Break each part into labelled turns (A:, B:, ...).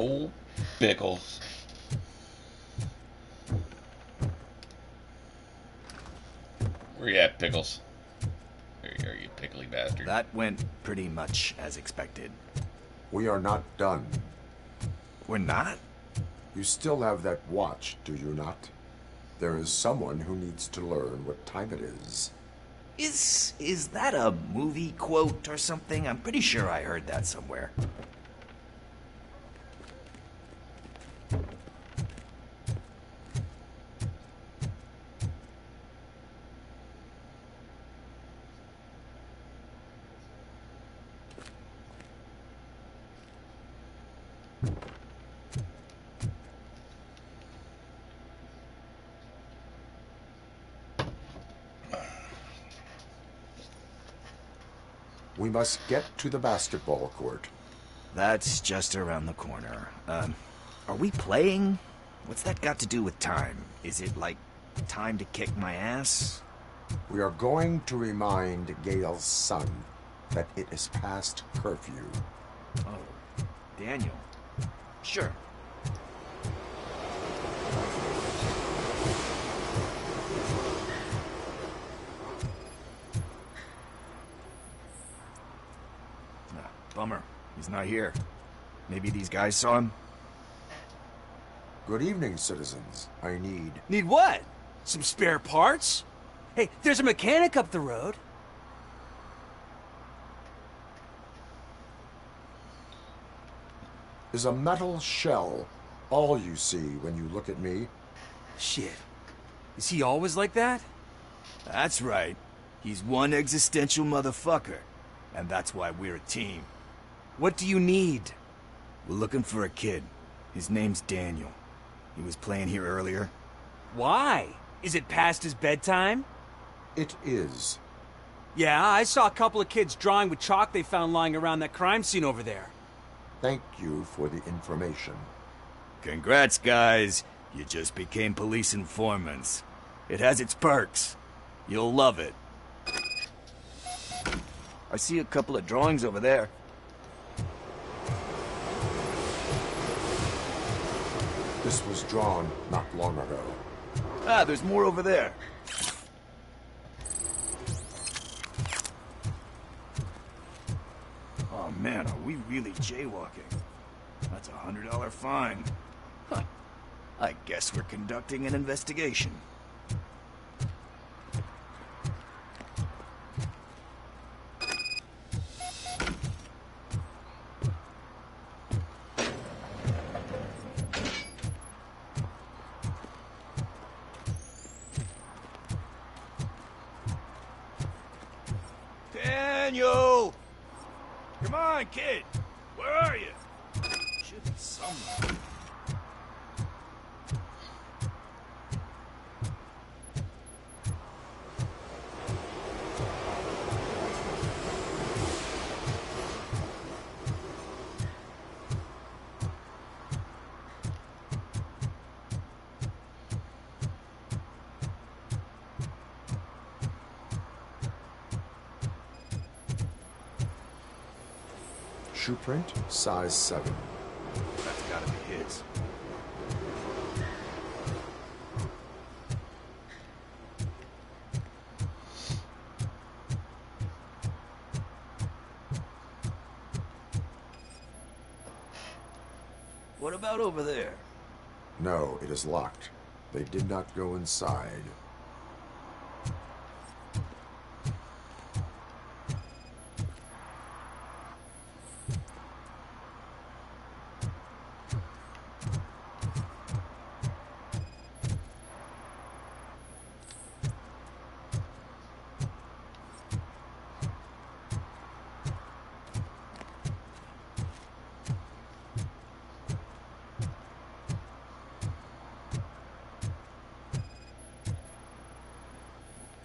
A: Oh, pickles. Where you at, Pickles? There you are, you pickly bastard.
B: That went pretty much as expected.
C: We are not done.
B: We're not?
C: You still have that watch, do you not? There is someone who needs to learn what time it is.
B: Is that a movie quote or something? I'm pretty sure I heard that somewhere.
C: We must get to the basketball court.
B: That's just around the corner. Are we playing? What's that got to do with time? Is it like time to kick my ass?
C: We are going to remind Gail's son that it is past curfew.
B: Oh, Daniel. Sure. Bummer. He's not here. Maybe these guys saw him?
C: Good evening, citizens. I need...
D: Need what? Some spare parts? Hey, there's a mechanic up the road.
C: Is a metal shell all you see when you look at me?
D: Shit. Is he always like that?
B: That's right. He's one existential motherfucker. And that's why we're a team.
D: What do you need?
B: We're looking for a kid. His name's Daniel. He was playing here earlier.
D: Why? Is it past his bedtime?
C: It is.
D: Yeah, I saw a couple of kids drawing with chalk they found lying around that crime scene over there.
C: Thank you for the information.
B: Congrats, guys. You just became police informants. It has its perks. You'll love it. I see a couple of drawings over there.
C: This was drawn not long ago.
B: Ah, there's more over there. Oh man, are we really jaywalking? That's a $100 fine. Huh. I guess we're conducting an investigation. Daniel! Come on, kid! Where are you? Should be somewhere.
C: Shoe print, size 7.
B: That's gotta be his. What about over there?
C: No, it is locked. They did not go inside.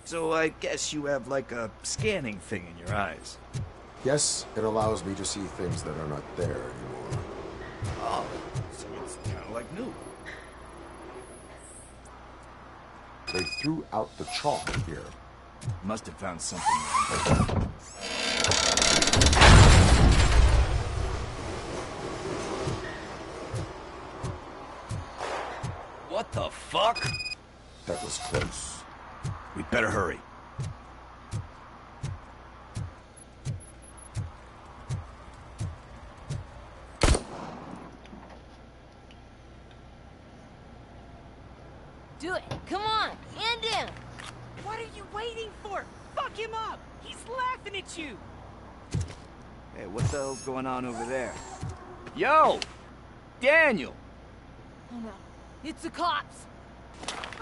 B: So I guess you have like a scanning thing in your eyes.
C: Yes, it allows me to see things that are not there anymore.
B: Oh, so it's kind of like new.
C: They threw out the chalk here.
B: Must have found something. Doc?
C: That was close.
B: We'd better hurry.
E: Do it. Come on. Hand him.
D: What are you waiting for? Fuck him up! He's laughing at you!
B: Hey, what the hell's going on over there? Yo! Daniel!
E: Oh no. It's the cops.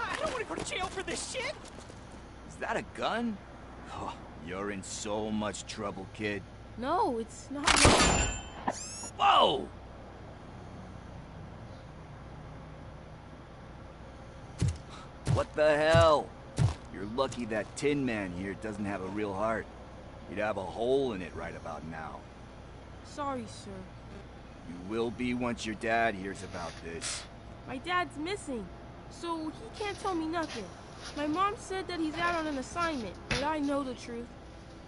D: I don't want to go to jail for this shit!
B: Is that a gun? Oh, you're in so much trouble, kid.
E: No, it's not.
B: Whoa! What the hell? You're lucky that Tin Man here doesn't have a real heart. He'd have a hole in it right about now.
F: Sorry, sir.
B: You will be once your dad hears about this.
F: My dad's missing, so he can't tell me nothing. My mom said that he's out on an assignment, but I know the truth.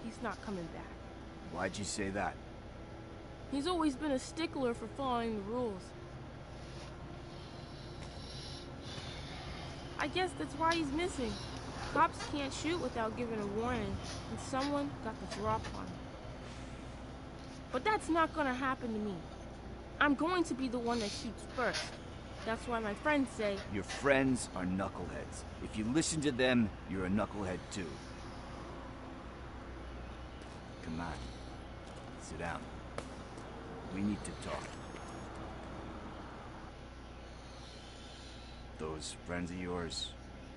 F: He's not coming back.
B: Why'd you say that?
F: He's always been a stickler for following the rules. I guess that's why he's missing. Cops can't shoot without giving a warning, and someone got the drop on him. But that's not gonna happen to me. I'm going to be the one that shoots first. That's why my friends say...
B: Your friends are knuckleheads. If you listen to them, you're a knucklehead too. Come on. Sit down. We need to talk. Those friends of yours,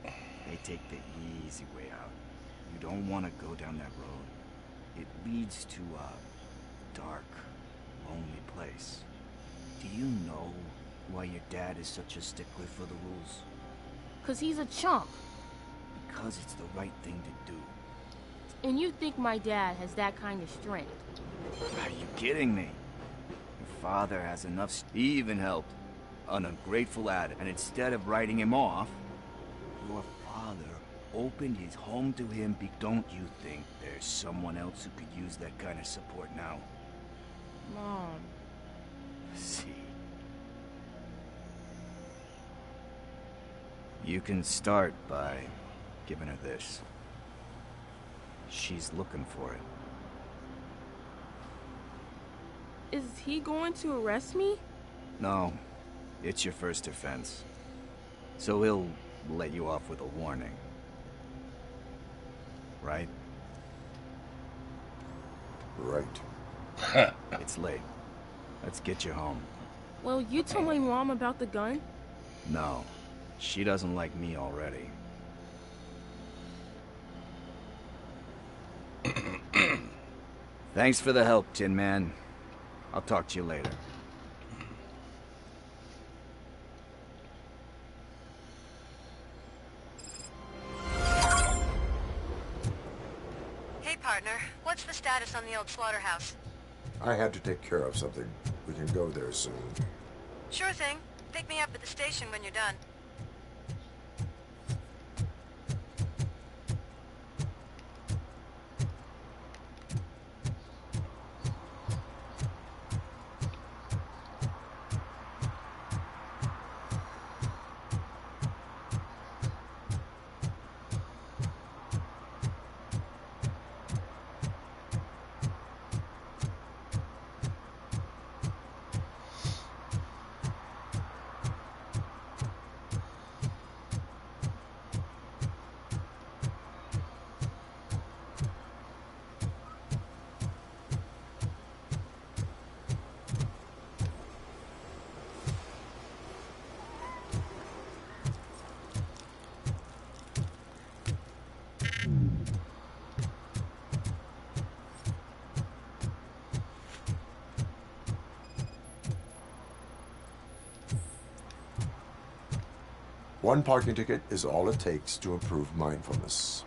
B: they take the easy way out. You don't want to go down that road. It leads to a dark, lonely place. Do you know why your dad is such a stickler for the rules?
F: 'Cause he's a chump.
B: Because it's the right thing to do.
F: And you think my dad has that kind of strength?
B: Are you kidding me? Your father has enough. He even helped an ungrateful addict, and instead of writing him off, your father opened his home to him. Don't you think there's someone else who could use that kind of support now?
F: Mom.
B: See. You can start by giving her this. She's looking for it.
F: Is he going to arrest me?
B: No, it's your first offense. So he'll let you off with a warning. Right?
C: Right.
B: It's late. Let's get you home.
F: Well, you told my mom about the gun?
B: No, she doesn't like me already. Thanks for the help, Tin Man. I'll talk to you later.
G: Hey, partner. What's the status on the old slaughterhouse?
C: I had to take care of something. We can go there soon.
G: Sure thing. Pick me up at the station when you're done.
C: One parking ticket is all it takes to improve mindfulness.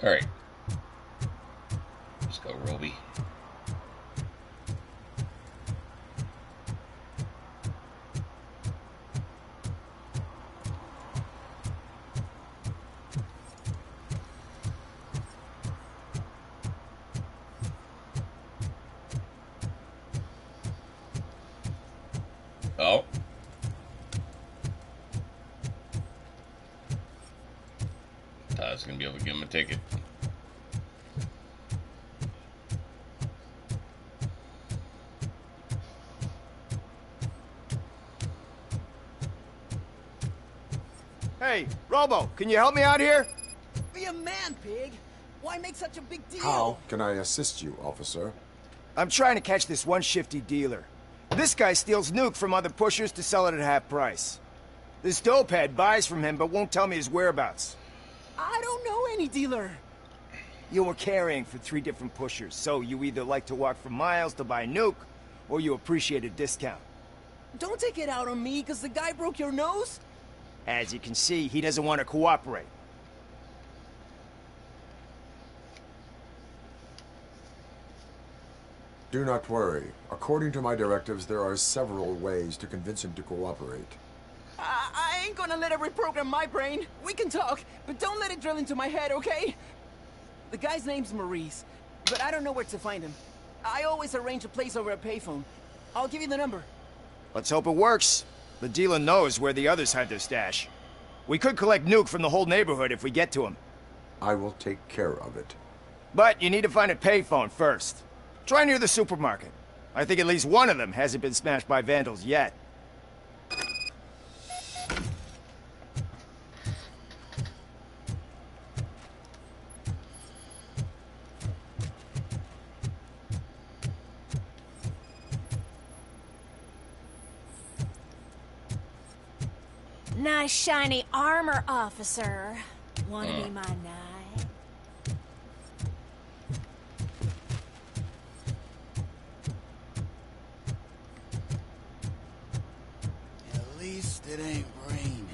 A: Alright. Let's go, Roby. Oh. I was gonna be able to give him a ticket.
B: Hey, Robo, can you help me out here?
H: Be a man, pig. Why make such a big deal?
C: How can I assist you, officer?
B: I'm trying to catch this one shifty dealer. This guy steals nuke from other pushers to sell it at half price. This dopehead buys from him but won't tell me his whereabouts.
H: I don't know any dealer.
B: You were carrying for 3 different pushers, so you either like to walk for miles to buy nuke, or you appreciate a discount.
H: Don't take it out on me, because the guy broke your nose?
B: As you can see, he doesn't want to cooperate.
C: Do not worry. According to my directives, there are several ways to convince him to cooperate.
H: I ain't gonna let it reprogram my brain. We can talk, but don't let it drill into my head, okay? The guy's name's Maurice, but I don't know where to find him. I always arrange a place over a payphone. I'll give you the number.
B: Let's hope it works. The dealer knows where the others hide their stash. We could collect nuke from the whole neighborhood if we get to him.
C: I will take care of it.
B: But you need to find a payphone first. Try near the supermarket. I think at least one of them hasn't been smashed by vandals yet.
E: Nice shiny armor, officer. Wanna be my knight?
I: At least it ain't raining.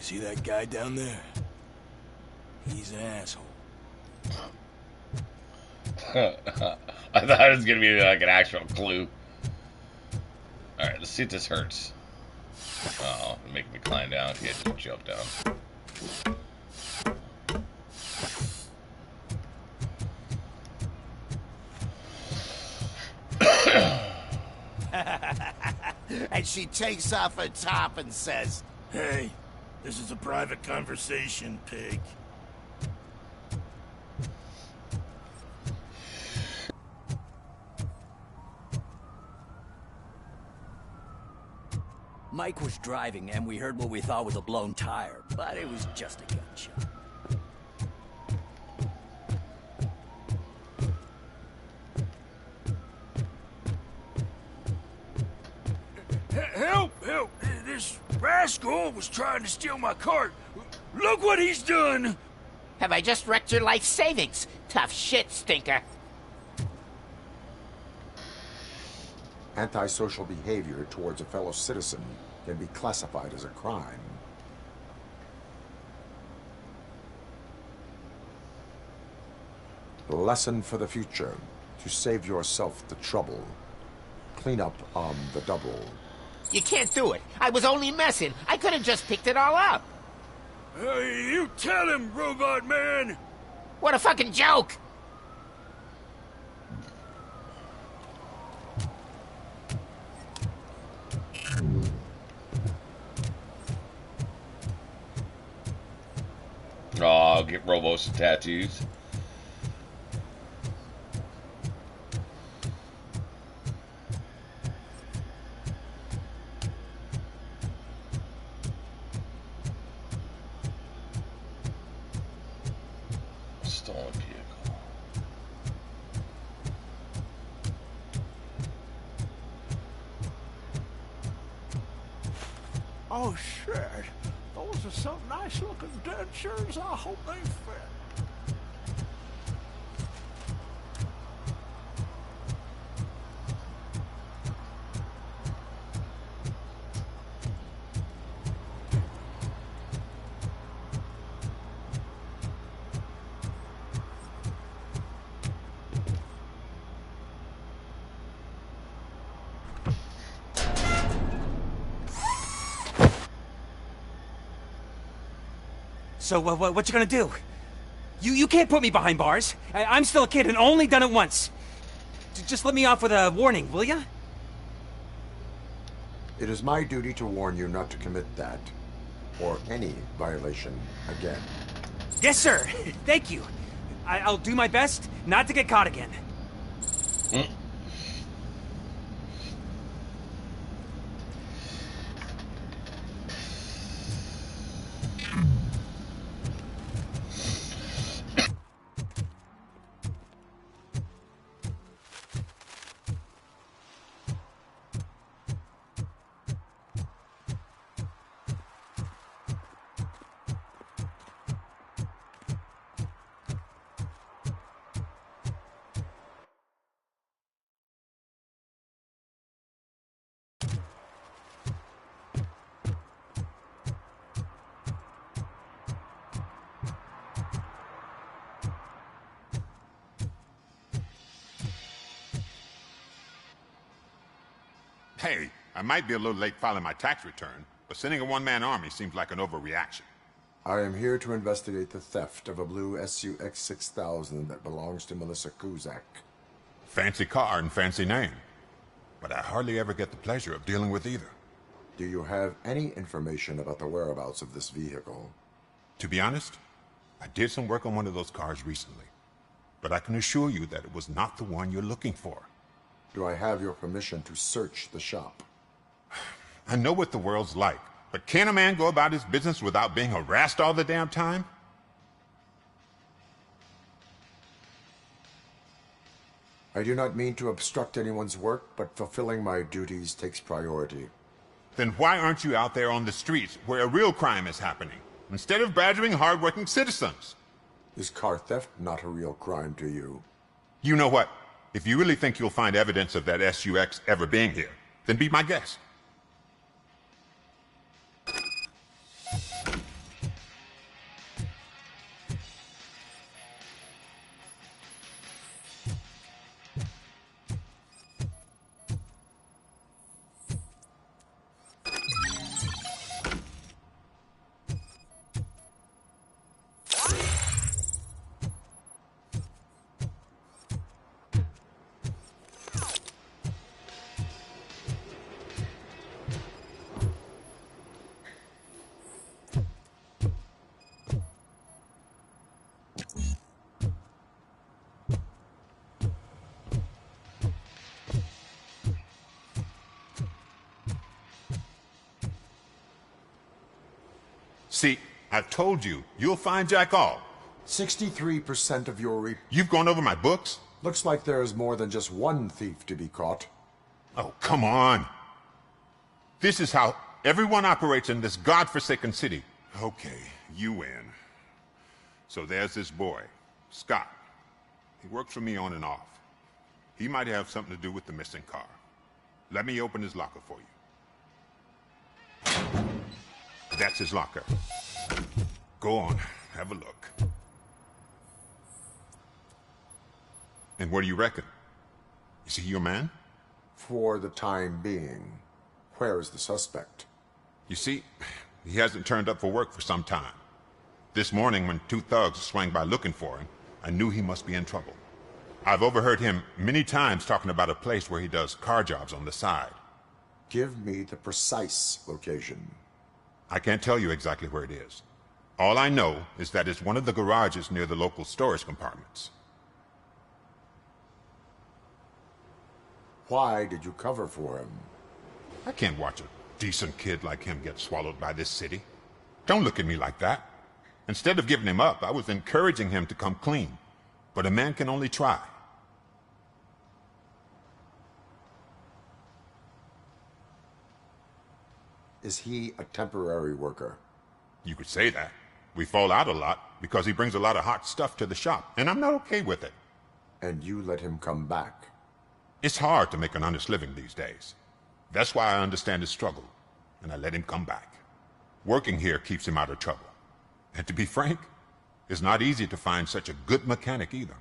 I: See that guy down there? He's an asshole.
A: I thought it was gonna be like an actual clue. Alright, let's see if this hurts. Oh, make me climb down. Yeah, just jump down.
I: And she takes off her top and says, "Hey, this is a private conversation, pig."
H: Mike was driving, and we heard what we thought was a blown tire, but it was just a gunshot.
I: Help! Help! This rascal was trying to steal my cart. Look what he's done!
J: Have I just wrecked your life savings? Tough shit, stinker.
C: Antisocial behavior towards a fellow citizen can be classified as a crime. The lesson for the future: to save yourself the trouble. Clean up on the double.
J: You can't do it. I was only messing. I could have just picked it all up.
I: You tell him, robot man!
J: What a fucking joke!
A: Oh, I'll get Robo some tattoos. Stolen vehicle.
I: Oh, shit. Those are some nice-looking dentures. I hope they fit.
D: So, what you gonna do? You can't put me behind bars. I'm still a kid and only done it once. Just let me off with a warning, will ya?
C: It is my duty to warn you not to commit that, or any violation again.
D: Yes, sir. Thank you. I'll do my best not to get caught again.
K: Hey, I might be a little late filing my tax return, but sending a one-man army seems like an overreaction.
C: I am here to investigate the theft of a blue SUX 6000 that belongs to Melissa Kuzak.
K: Fancy car and fancy name, but I hardly ever get the pleasure of dealing with either.
C: Do you have any information about the whereabouts of this vehicle?
K: To be honest, I did some work on one of those cars recently, but I can assure you that it was not the one you're looking for.
C: Do I have your permission to search the shop?
K: I know what the world's like, but can a man go about his business without being harassed all the damn time?
C: I do not mean to obstruct anyone's work, but fulfilling my duties takes priority.
K: Then why aren't you out there on the streets where a real crime is happening, instead of badgering hard-working citizens?
C: Is car theft not a real crime to you?
K: You know what? If you really think you'll find evidence of that SUX ever being here, then be my guest. See, I've told you, you'll find Jack all.
C: 63% of your
K: You've gone over my books?
C: Looks like there is more than just one thief to be caught.
K: Oh, come on. This is how everyone operates in this godforsaken city. Okay, you win. So there's this boy, Scott. He works for me on and off. He might have something to do with the missing car. Let me open his locker for you. That's his locker. Go on, have a look. And what do you reckon? Is he your man?
C: For the time being. Where is the suspect?
K: You see, he hasn't turned up for work for some time. This morning, when two thugs swang by looking for him, I knew he must be in trouble. I've overheard him many times talking about a place where he does car jobs on the side.
C: Give me the precise location.
K: I can't tell you exactly where it is. All I know is that it's one of the garages near the local storage compartments.
C: Why did you cover for him?
K: I can't watch a decent kid like him get swallowed by this city. Don't look at me like that. Instead of giving him up, I was encouraging him to come clean. But a man can only try.
C: is he a temporary worker?
K: You could say that. We fall out a lot because he brings a lot of hot stuff to the shop, and I'm not okay with it.
C: And you let him come back?
K: It's hard to make an honest living these days. That's why I understand his struggle, and I let him come back. Working here keeps him out of trouble. And to be frank, it's not easy to find such a good mechanic either.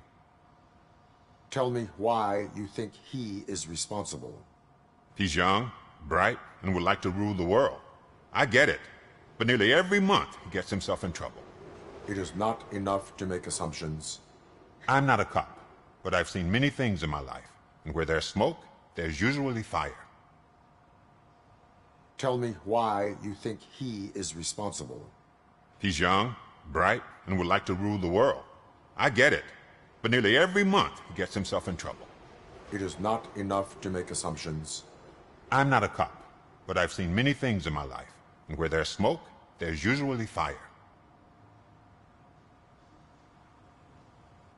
C: Tell me why you think he is responsible.
K: He's young, bright, and would like to rule the world. I get it. But nearly every month, he gets himself in trouble.
C: It is not enough to make assumptions.
K: I'm not a cop, but I've seen many things in my life. And where there's smoke, there's usually fire.
C: Tell me why you think he is responsible.
K: He's young, bright, and would like to rule the world. I get it. But nearly every month, he gets himself in trouble.
C: It is not enough to make assumptions.
K: I'm not a cop, but I've seen many things in my life. And where there's smoke, there's usually fire.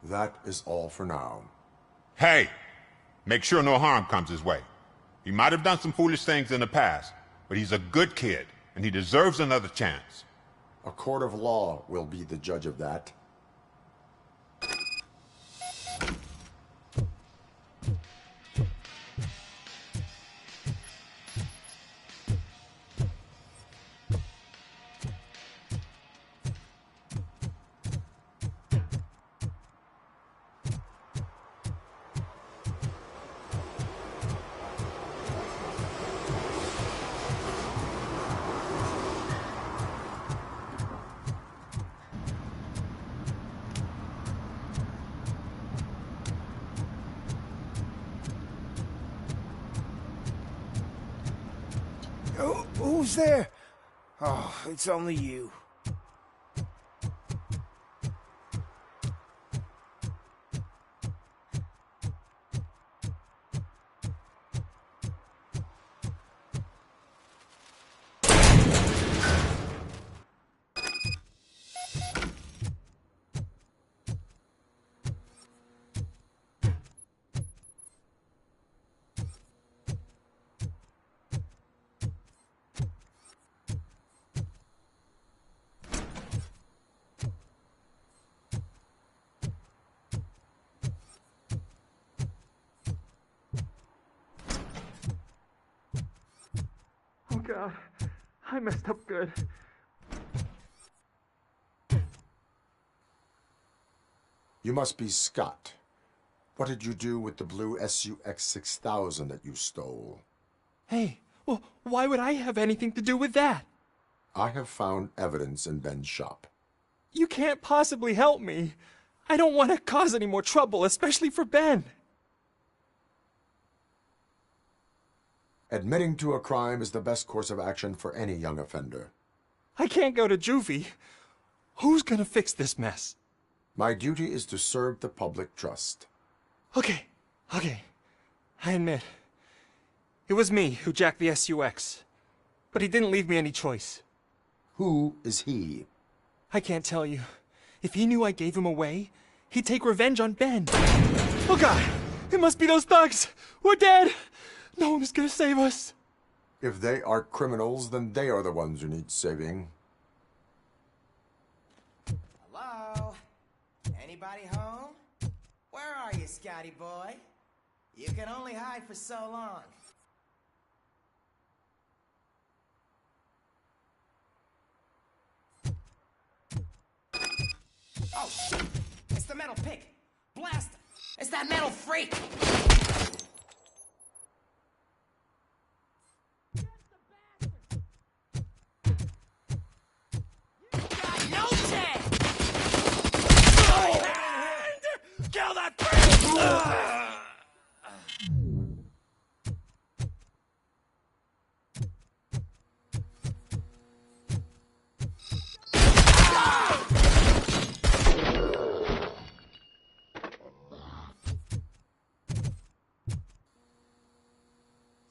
C: That is all for now.
K: Hey! Make sure no harm comes his way. He might have done some foolish things in the past, but he's a good kid, and he deserves another chance.
C: A court of law will be the judge of that.
I: Who's there? Oh, it's only you.
L: God, I messed up good.
C: You must be Scott. What did you do with the blue SUX 6000 that you stole?
L: Hey, well, why would I have anything to do with that?
C: I have found evidence in Ben's shop.
L: You can't possibly help me. I don't want to cause any more trouble, especially for Ben.
C: Admitting to a crime is the best course of action for any young offender.
L: I can't go to juvie. Who's gonna fix this mess?
C: My duty is to serve the public trust.
L: Okay. I admit. It was me who jacked the SUX. But he didn't leave me any choice.
C: Who is he?
L: I can't tell you. If he knew I gave him away, he'd take revenge on Ben. Oh God! It must be those thugs! We're dead! No one is gonna save us.
C: If they are criminals, then they are the ones who need saving.
M: Hello? Anybody home? Where are you, Scotty boy? You can only hide for so long. Oh, shit! It's the metal pig! Blast him! It's that metal freak!
I: Kill that freak!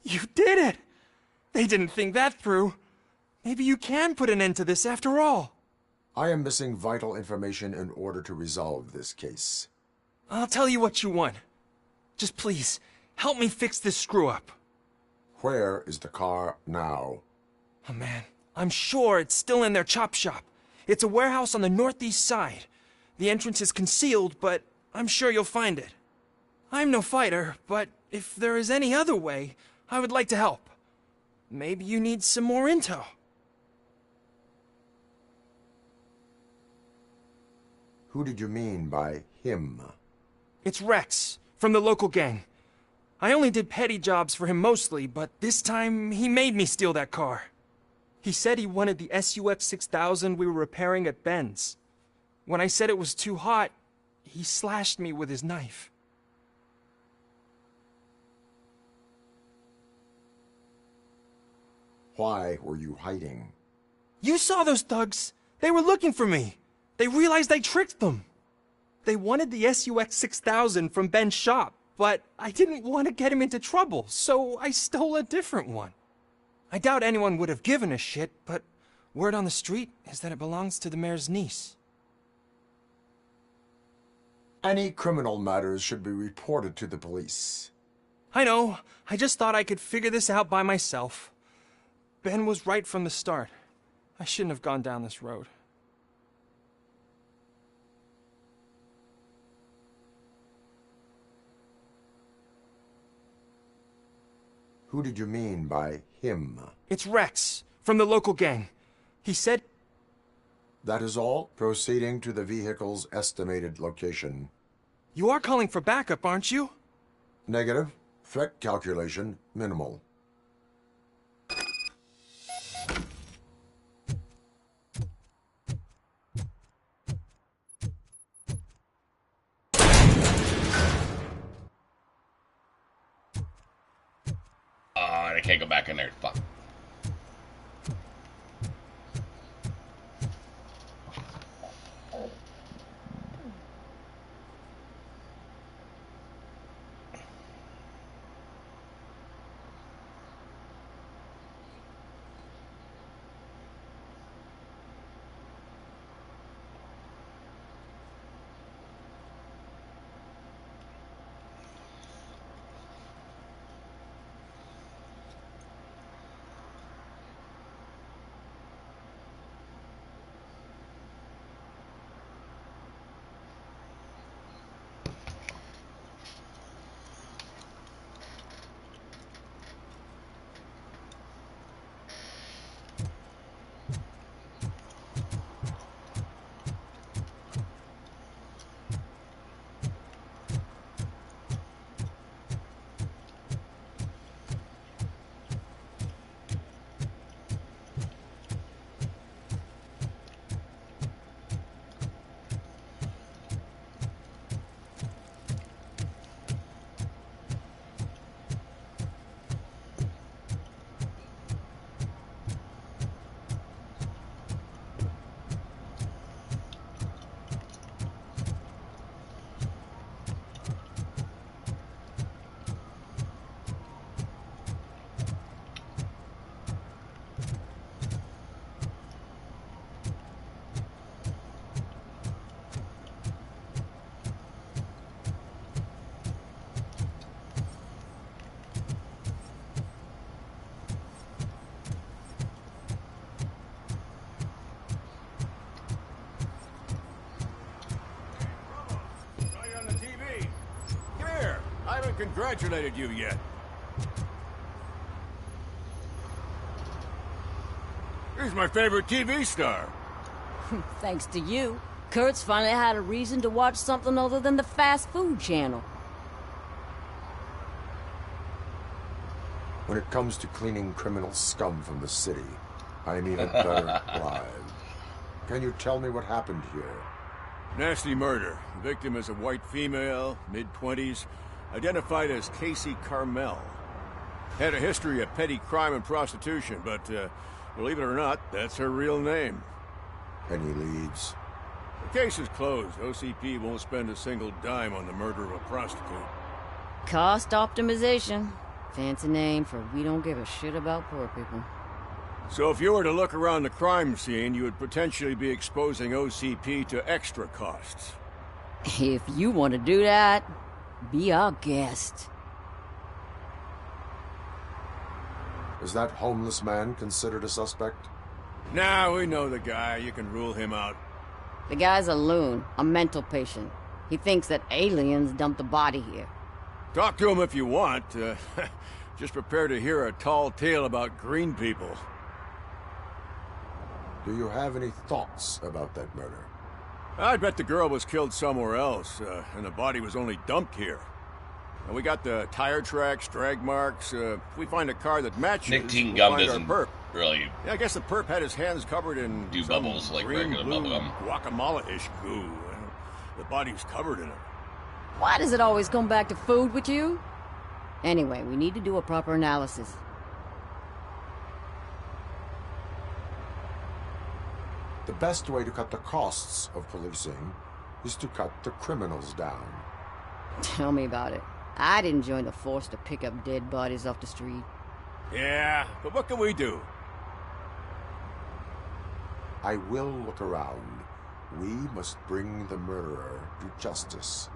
L: You did it! They didn't think that through. Maybe you can put an end to this after all.
C: I am missing vital information in order to resolve this case.
L: I'll tell you what you want. Just please, help me fix this screw-up.
C: Where is the car now?
L: Oh man, I'm sure it's still in their chop shop. It's a warehouse on the northeast side. The entrance is concealed, but I'm sure you'll find it. I'm no fighter, but if there is any other way, I would like to help. Maybe you need some more intel.
C: Who did you mean by him?
L: It's Rex, from the local gang. I only did petty jobs for him mostly, but this time he made me steal that car. He said he wanted the SUX 6000 we were repairing at Ben's. When I said it was too hot, he slashed me with his knife.
C: Why were you hiding?
L: You saw those thugs. They were looking for me. They realized I tricked them. They wanted the SUX 6000 from Ben's shop, but I didn't want to get him into trouble, so I stole a different one. I doubt anyone would have given a shit, but word on the street is that it belongs to the mayor's niece.
C: Any criminal matters should be reported to the police.
L: I know. I just thought I could figure this out by myself. Ben was right from the start. I shouldn't have gone down this road.
C: Who did you mean by him?
L: It's Rex, from the local gang. He said...
C: That is all? Proceeding to the vehicle's estimated location.
L: You are calling for backup, aren't you?
C: Negative. Threat calculation minimal.
A: I can't go back in there. Fuck.
I: Congratulated you yet. He's my favorite TV star.
N: Thanks to you, Kurt's finally had a reason to watch something other than the fast food channel.
C: When it comes to cleaning criminal scum from the city, I'm even better at live. Can you tell me what happened here?
I: Nasty murder. The victim is a white female, mid-20s, identified as Casey Carmel. Had a history of petty crime and prostitution, but believe it or not, that's her real name.
C: Any leads?
I: The case is closed. OCP won't spend a single dime on the murder of a prostitute.
N: Cost optimization. Fancy name for we don't give a shit about poor people.
I: So if you were to look around the crime scene, you would potentially be exposing OCP to extra costs.
N: If you want to do that, be our guest.
C: Is that homeless man considered a suspect?
I: Nah, we know the guy. You can rule him out.
N: The guy's a loon, a mental patient. He thinks that aliens dumped the body here.
I: Talk to him if you want. Just prepare to hear a tall tale about green people.
C: Do you have any thoughts about that murder?
I: I bet the girl was killed somewhere else, and the body was only dumped here. And we got the tire tracks, drag marks. If we find a car that matches,
A: Nicotine
I: we'll
A: gum
I: find
A: doesn't
I: our perp.
A: really
I: Yeah, I guess the perp had his hands covered in
A: do
I: some
A: bubbles like
I: green,
A: regular
I: blue,
A: bubble gum.
I: guacamole-ish goo. The body's covered in it.
N: Why does it always come back to food with you? Anyway, we need to do a proper analysis.
C: The best way to cut the costs of policing is to cut the criminals down.
N: Tell me about it. I didn't join the force to pick up dead bodies off the street.
I: Yeah, but what can we do?
C: I will look around. We must bring the murderer to justice.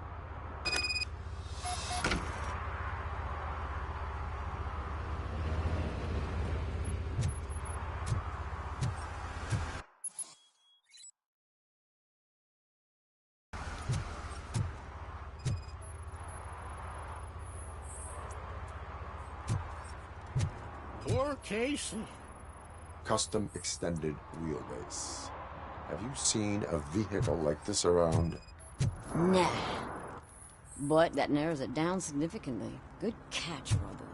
I: Poor Casey.
C: Custom extended wheelbase. Have you seen a vehicle like this around?
N: Nah. But that narrows it down significantly. Good catch, Robo.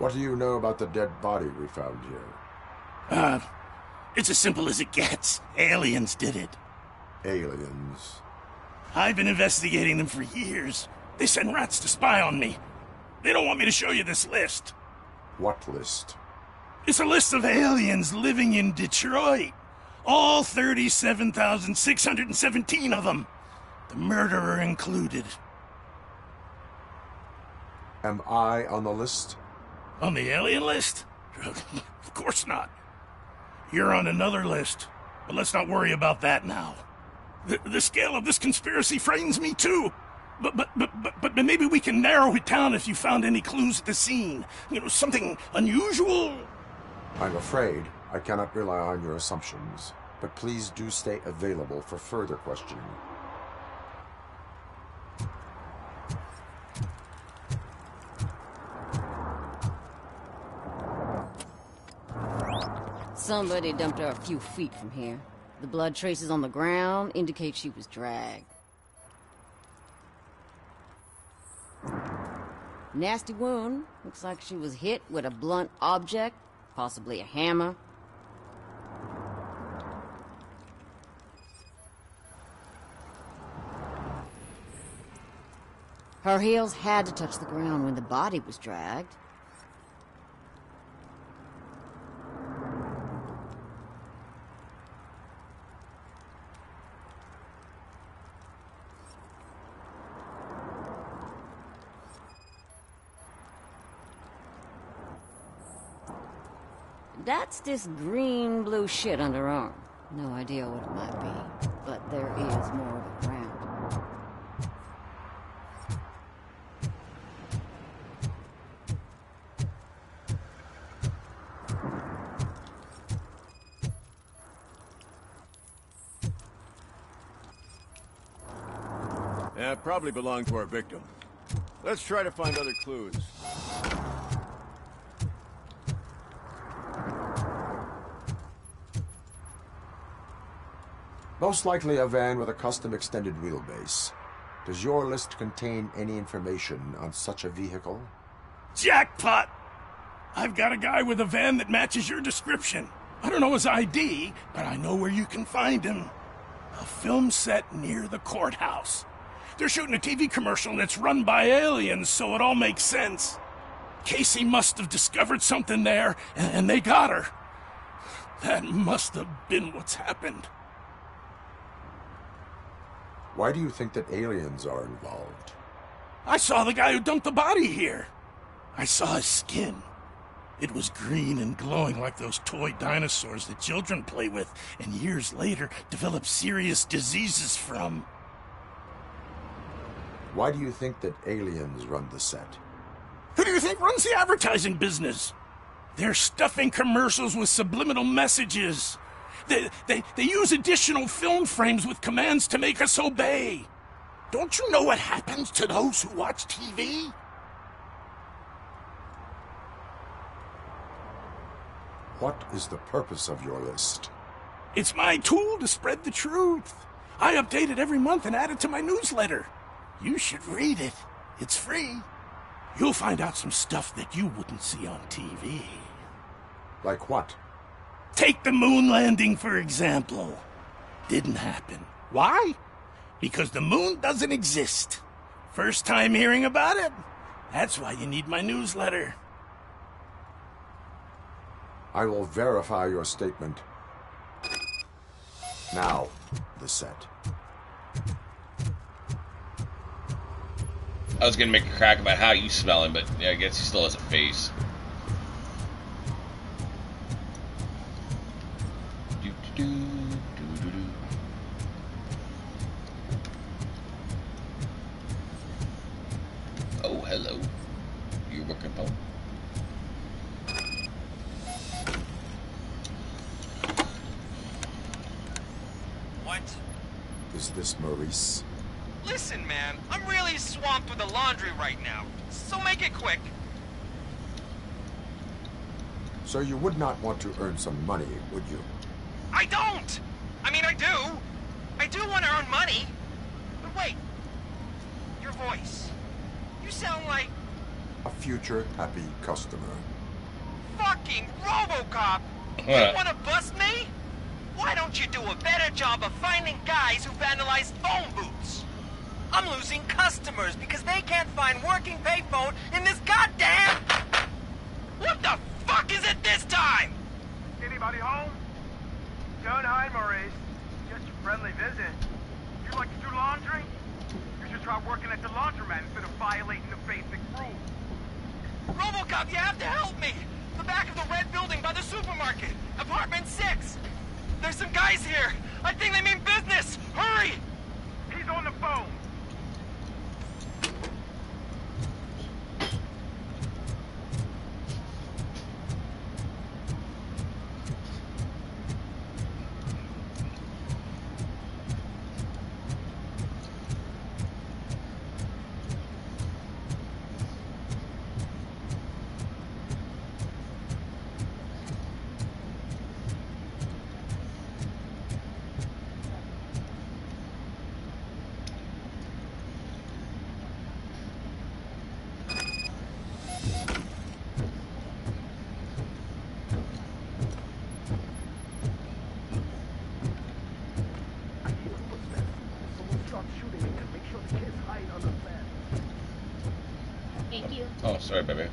C: What do you know about the dead body we found here?
O: It's as simple as it gets. Aliens did it.
C: Aliens?
O: I've been investigating them for years. They send rats to spy on me. They don't want me to show you this list.
C: What list?
O: It's a list of aliens living in Detroit. All 37,617 of them. The murderer included.
C: Am I on the list?
O: On the alien list? Of course not. You're on another list, but let's not worry about that now. The scale of this conspiracy frightens me too. But maybe we can narrow it down if you found any clues at the scene. You know, something unusual.
C: I'm afraid I cannot rely on your assumptions, but please do stay available for further questioning.
N: Somebody dumped her a few feet from here. The blood traces on the ground indicate she was dragged. Nasty wound. Looks like she was hit with a blunt object, possibly a hammer. Her heels had to touch the ground when the body was dragged. That's this green-blue shit under her arm. No idea what it might be, but there is more of it around.
I: Yeah, probably belonged to our victim. Let's try to find other clues.
C: Most likely a van with a custom extended wheelbase. Does your list contain any information on such a vehicle?
O: Jackpot! I've got a guy with a van that matches your description. I don't know his ID, but I know where you can find him. A film set near the courthouse. They're shooting a TV commercial and it's run by aliens, so it all makes sense. Casey must have discovered something there, and they got her. That must have been what's happened.
C: Why do you think that aliens are involved?
O: I saw the guy who dumped the body here. I saw his skin. It was green and glowing like those toy dinosaurs that children play with and years later develop serious diseases from.
C: Why do you think that aliens run the set?
O: Who do you think runs the advertising business? They're stuffing commercials with subliminal messages. They use additional film frames with commands to make us obey. Don't you know what happens to those who watch TV?
C: What is the purpose of your list?
O: It's my tool to spread the truth. I update it every month and add it to my newsletter. You should read it. It's free. You'll find out some stuff that you wouldn't see on TV.
C: Like what?
O: Take the moon landing, for example. Didn't happen. Why? Because the moon doesn't exist. First time hearing about it? That's why you need my newsletter.
C: I will verify your statement. Now, the set.
A: I was gonna make a crack about how you smell him, but yeah, I guess he still has a face. Oh, hello. You're working home.
L: What?
C: Is this Maurice?
L: Listen, man, I'm really swamped with the laundry right now, so make it quick.
C: So you would not want to earn some money, would you?
L: I don't! I mean, I do. I do want to earn money. But wait. Your voice. You sound like...
C: A future happy customer.
P: Fucking RoboCop! You wanna bust me? Why don't you do a better job of finding guys who vandalize phone booths? I'm losing customers because they can't find working payphone in this goddamn... What the fuck is it this time?
Q: Anybody home? Don't hide, Maurice. Just a friendly visit. You like to do laundry? You should try working at the laundromat instead of violating the basic rules.
P: RoboCop, you have to help me! The back of the red building by the supermarket. Apartment 6. There's some guys here. I think they mean business. Hurry!
Q: He's on the phone.
E: Thank you.
A: Oh, sorry, baby.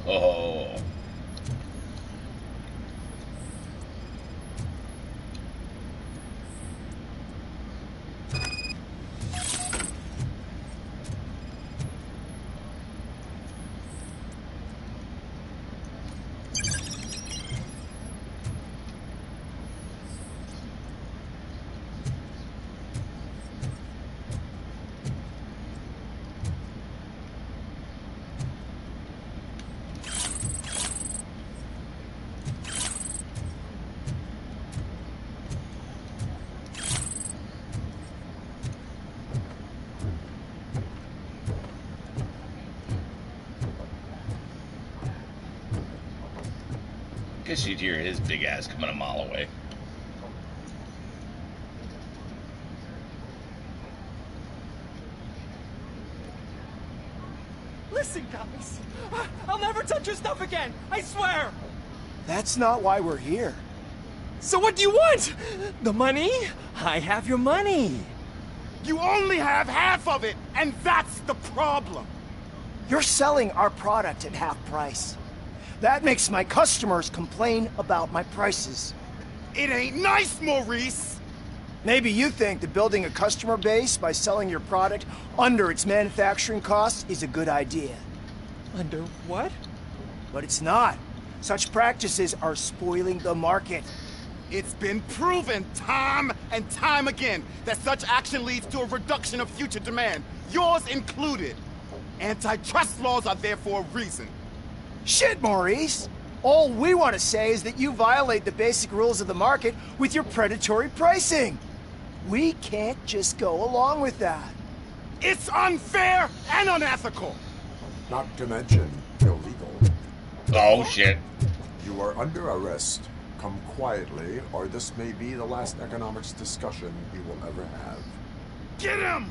A: Oh. Guess you'd hear his big ass coming a mile away.
L: Listen, guys. I'll never touch your stuff again. I swear.
H: That's not why we're here.
L: So what do you want? The money? I have your money.
R: You only have half of it, and that's the problem.
H: You're selling our product at half price. That makes my customers complain about my prices.
R: It ain't nice, Maurice!
H: Maybe you think that building a customer base by selling your product under its manufacturing costs is a good idea.
L: Under what?
H: But it's not. Such practices are spoiling the market.
R: It's been proven time and time again that such action leads to a reduction of future demand, yours included. Antitrust laws are there for a reason.
H: Shit, Maurice! All we want to say is that you violate the basic rules of the market with your predatory pricing. We can't just go along with that.
R: It's unfair and unethical!
C: Not to mention illegal.
A: Oh, shit.
C: You are under arrest. Come quietly, or this may be the last economics discussion we will ever have.
R: Get him!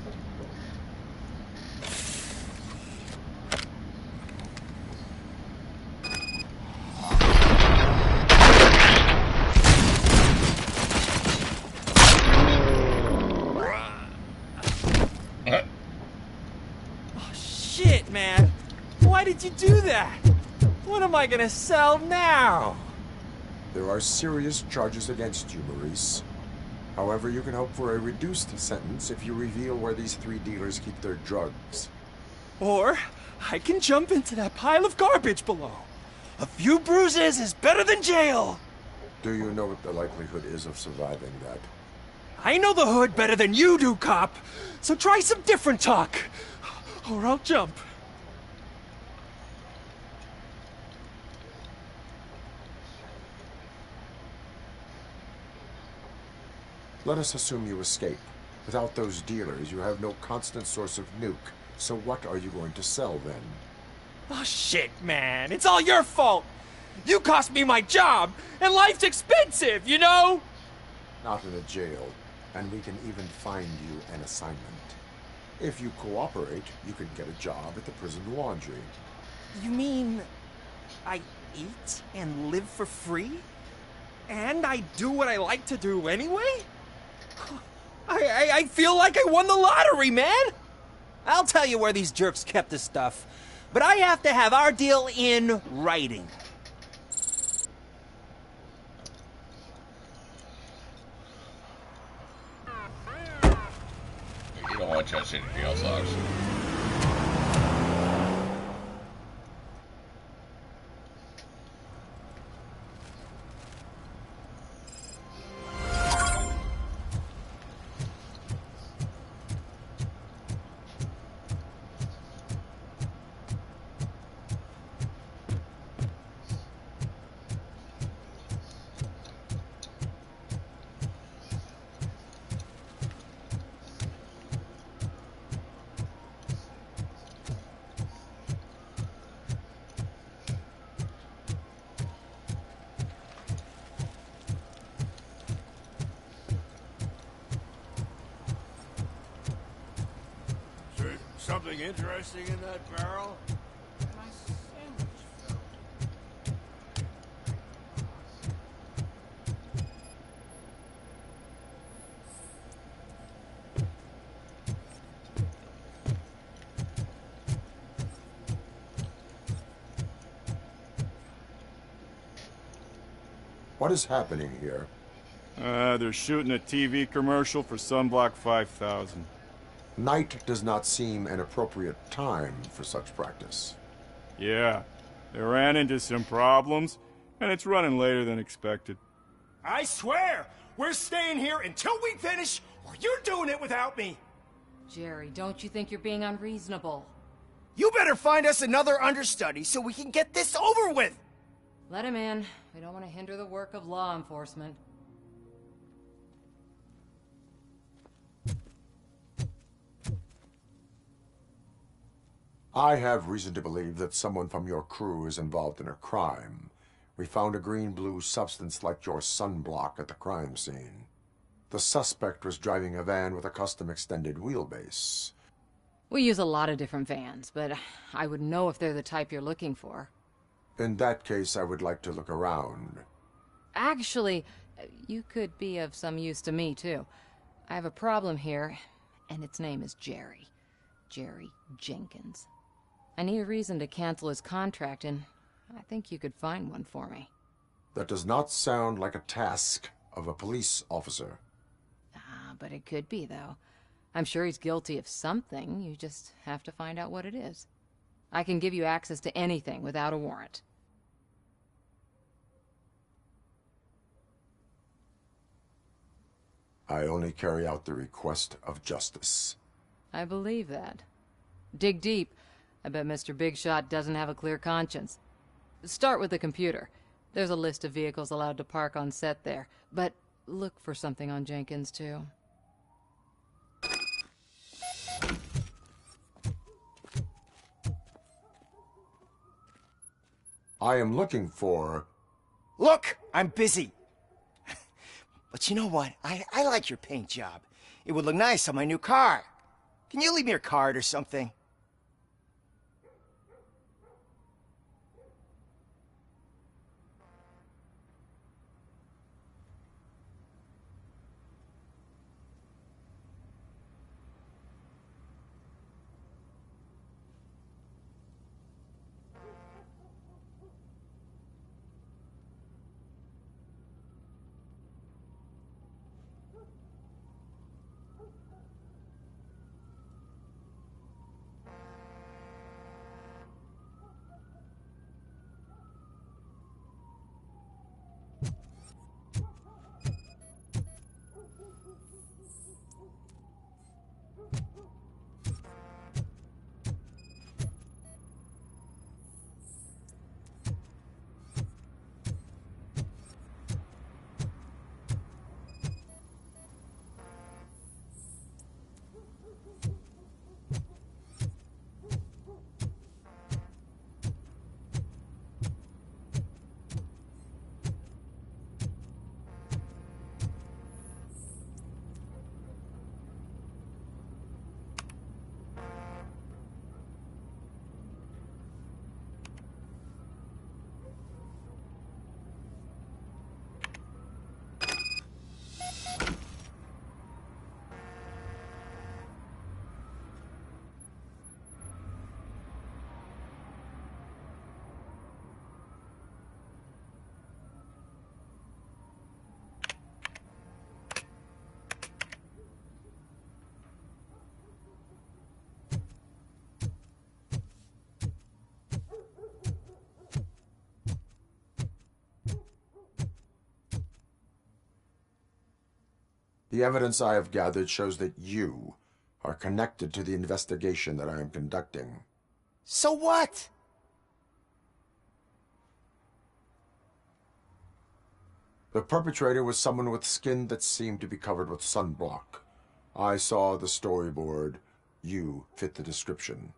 L: Oh, shit, man. Why did you do that? What am I gonna sell now?
C: There are serious charges against you, Maurice. However, you can hope for a reduced sentence if you reveal where these 3 dealers keep their drugs.
L: Or I can jump into that pile of garbage below. A few bruises is better than jail.
C: Do you know what the likelihood is of surviving that?
L: I know the hood better than you do, cop. So try some different talk, or I'll jump.
C: Let us assume you escape. Without those dealers, you have no constant source of nuke. So what are you going to sell then?
L: Oh shit, man. It's all your fault. You cost me my job, and life's expensive, you know?
C: Not in a jail, and we can even find you an assignment. If you cooperate, you can get a job at the prison laundry.
L: You mean I eat and live for free? And I do what I like to do anyway? I feel like I won the lottery, man! I'll tell you where these jerks kept the stuff, but I have to have our deal in writing.
A: You don't want to touch anything else, obviously.
I: Something interesting in that barrel?
O: My sandwich fell.
C: What is happening here?
S: They're shooting a TV commercial for Sunblock 5000.
C: Night does not seem an appropriate time for such practice.
S: Yeah, they ran into some problems, and it's running later than expected.
O: I swear, we're staying here until we finish, or you're doing it without me.
T: Jerry, don't you think you're being unreasonable?
M: You better find us another understudy so we can get this over with!
T: Let him in. We don't want to hinder the work of law enforcement.
C: I have reason to believe that someone from your crew is involved in a crime. We found a green-blue substance like your sunblock at the crime scene. The suspect was driving a van with a custom extended wheelbase.
T: We use a lot of different vans, but I wouldn't know if they're the type you're looking for.
C: In that case, I would like to look around.
T: Actually, you could be of some use to me, too. I have a problem here, and its name is Jerry. Jerry Jenkins. I need a reason to cancel his contract, and I think you could find one for me.
C: That does not sound like a task of a police officer.
T: But it could be, though. I'm sure he's guilty of something. You just have to find out what it is. I can give you access to anything without a warrant.
C: I only carry out the request of justice.
T: I believe that. Dig deep. I bet Mr. Big Shot doesn't have a clear conscience. Start with the computer. There's a list of vehicles allowed to park on set there, but look for something on Jenkins, too.
C: I am looking for...
M: Look, I'm busy. But you know what? I like your paint job. It would look nice on my new car. Can you leave me your card or something?
C: The evidence I have gathered shows that you are connected to the investigation that I am conducting.
M: So what?
C: The perpetrator was someone with skin that seemed to be covered with sunblock. I saw the storyboard. You fit the description.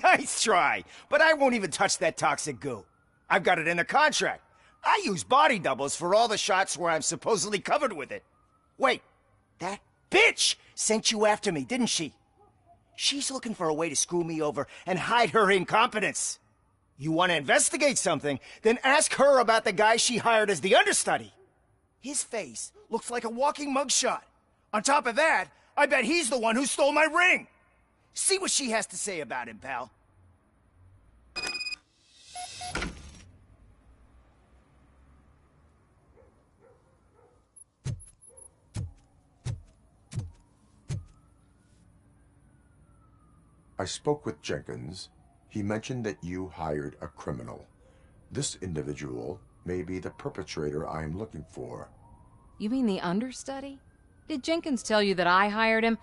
M: Nice try, but I won't even touch that toxic goo. I've got it in the contract. I use body doubles for all the shots where I'm supposedly covered with it. Wait, that bitch sent you after me, didn't she? She's looking for a way to screw me over and hide her incompetence. You want to investigate something, then ask her about the guy she hired as the understudy. His face looks like a walking mugshot. On top of that, I bet he's the one who stole my ring. See what she has to say about him, pal.
C: I spoke with Jenkins. He mentioned that you hired a criminal. This individual may be the perpetrator I am looking for.
T: You mean the understudy? Did Jenkins tell you that I hired him?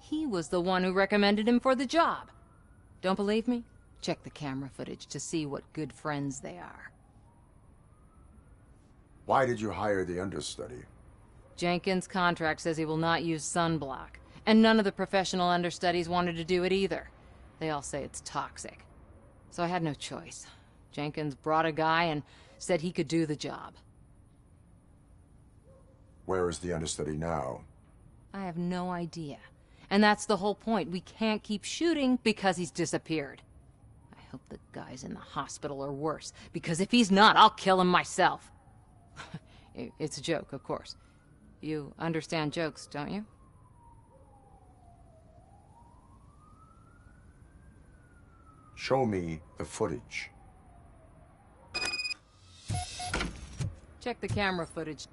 T: He was the one who recommended him for the job. Don't believe me? Check the camera footage to see what good friends they are.
C: Why did you hire the understudy?
T: Jenkins' contract says he will not use sunblock, and none of the professional understudies wanted to do it either. They all say it's toxic. So I had no choice. Jenkins brought a guy and said he could do the job.
C: Where is the understudy now?
T: I have no idea. And that's the whole point. We can't keep shooting because he's disappeared. I hope the guy's in the hospital or worse, because if he's not, I'll kill him myself. It's a joke, of course. You understand jokes, don't you?
C: Show me the footage.
T: Check the camera footage.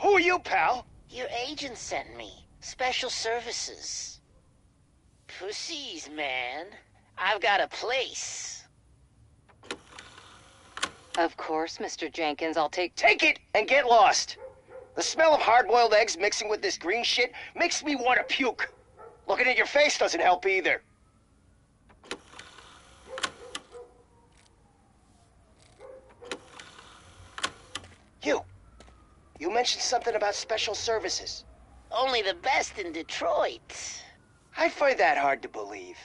J: Who are you, pal? Your agent sent me. Special services. Pussies, man. I've got a place.
T: Of course, Mr. Jenkins, I'll take
J: it and get lost. The smell of hard-boiled eggs mixing with this green shit makes me want to puke. Looking at your face doesn't help either. You mentioned something about special services. Only the best in Detroit. I find that hard to believe.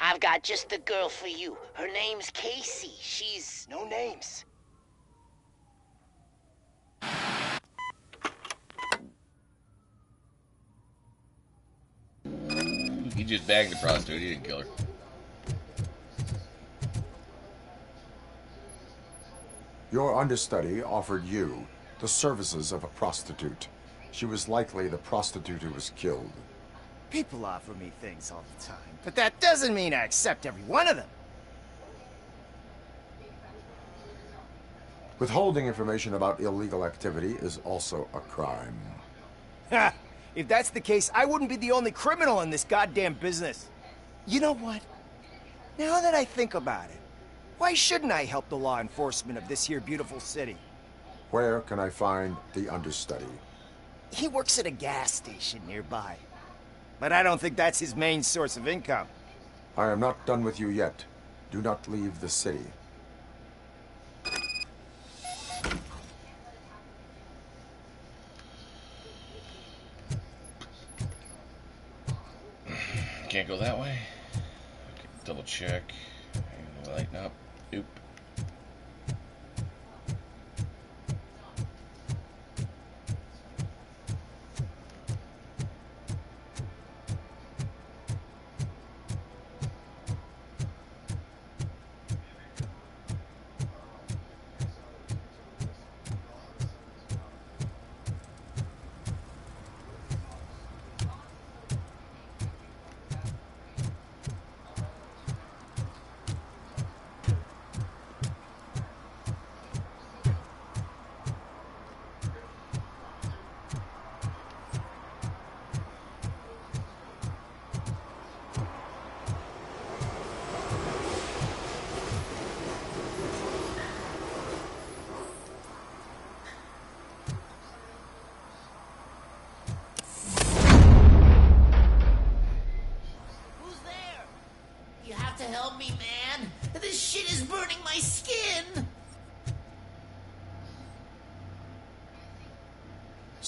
J: I've got just the girl for you. Her name's Casey. She's... No names.
A: He just bagged the prostitute. He didn't kill her.
C: Your understudy offered you the services of a prostitute. She was likely the prostitute who was killed.
M: People offer me things all the time, but that doesn't mean I accept every one of them.
C: Withholding information about illegal activity is also a crime.
M: Ha! If that's the case, I wouldn't be the only criminal in this goddamn business. You know what? Now that I think about it, why shouldn't I help the law enforcement of this here beautiful city?
C: Where can I find the understudy?
M: He works at a gas station nearby. But I don't think that's his main source of income.
C: I am not done with you yet. Do not leave the city.
A: Can't go that way. Okay, double check. Lighten up. Oop.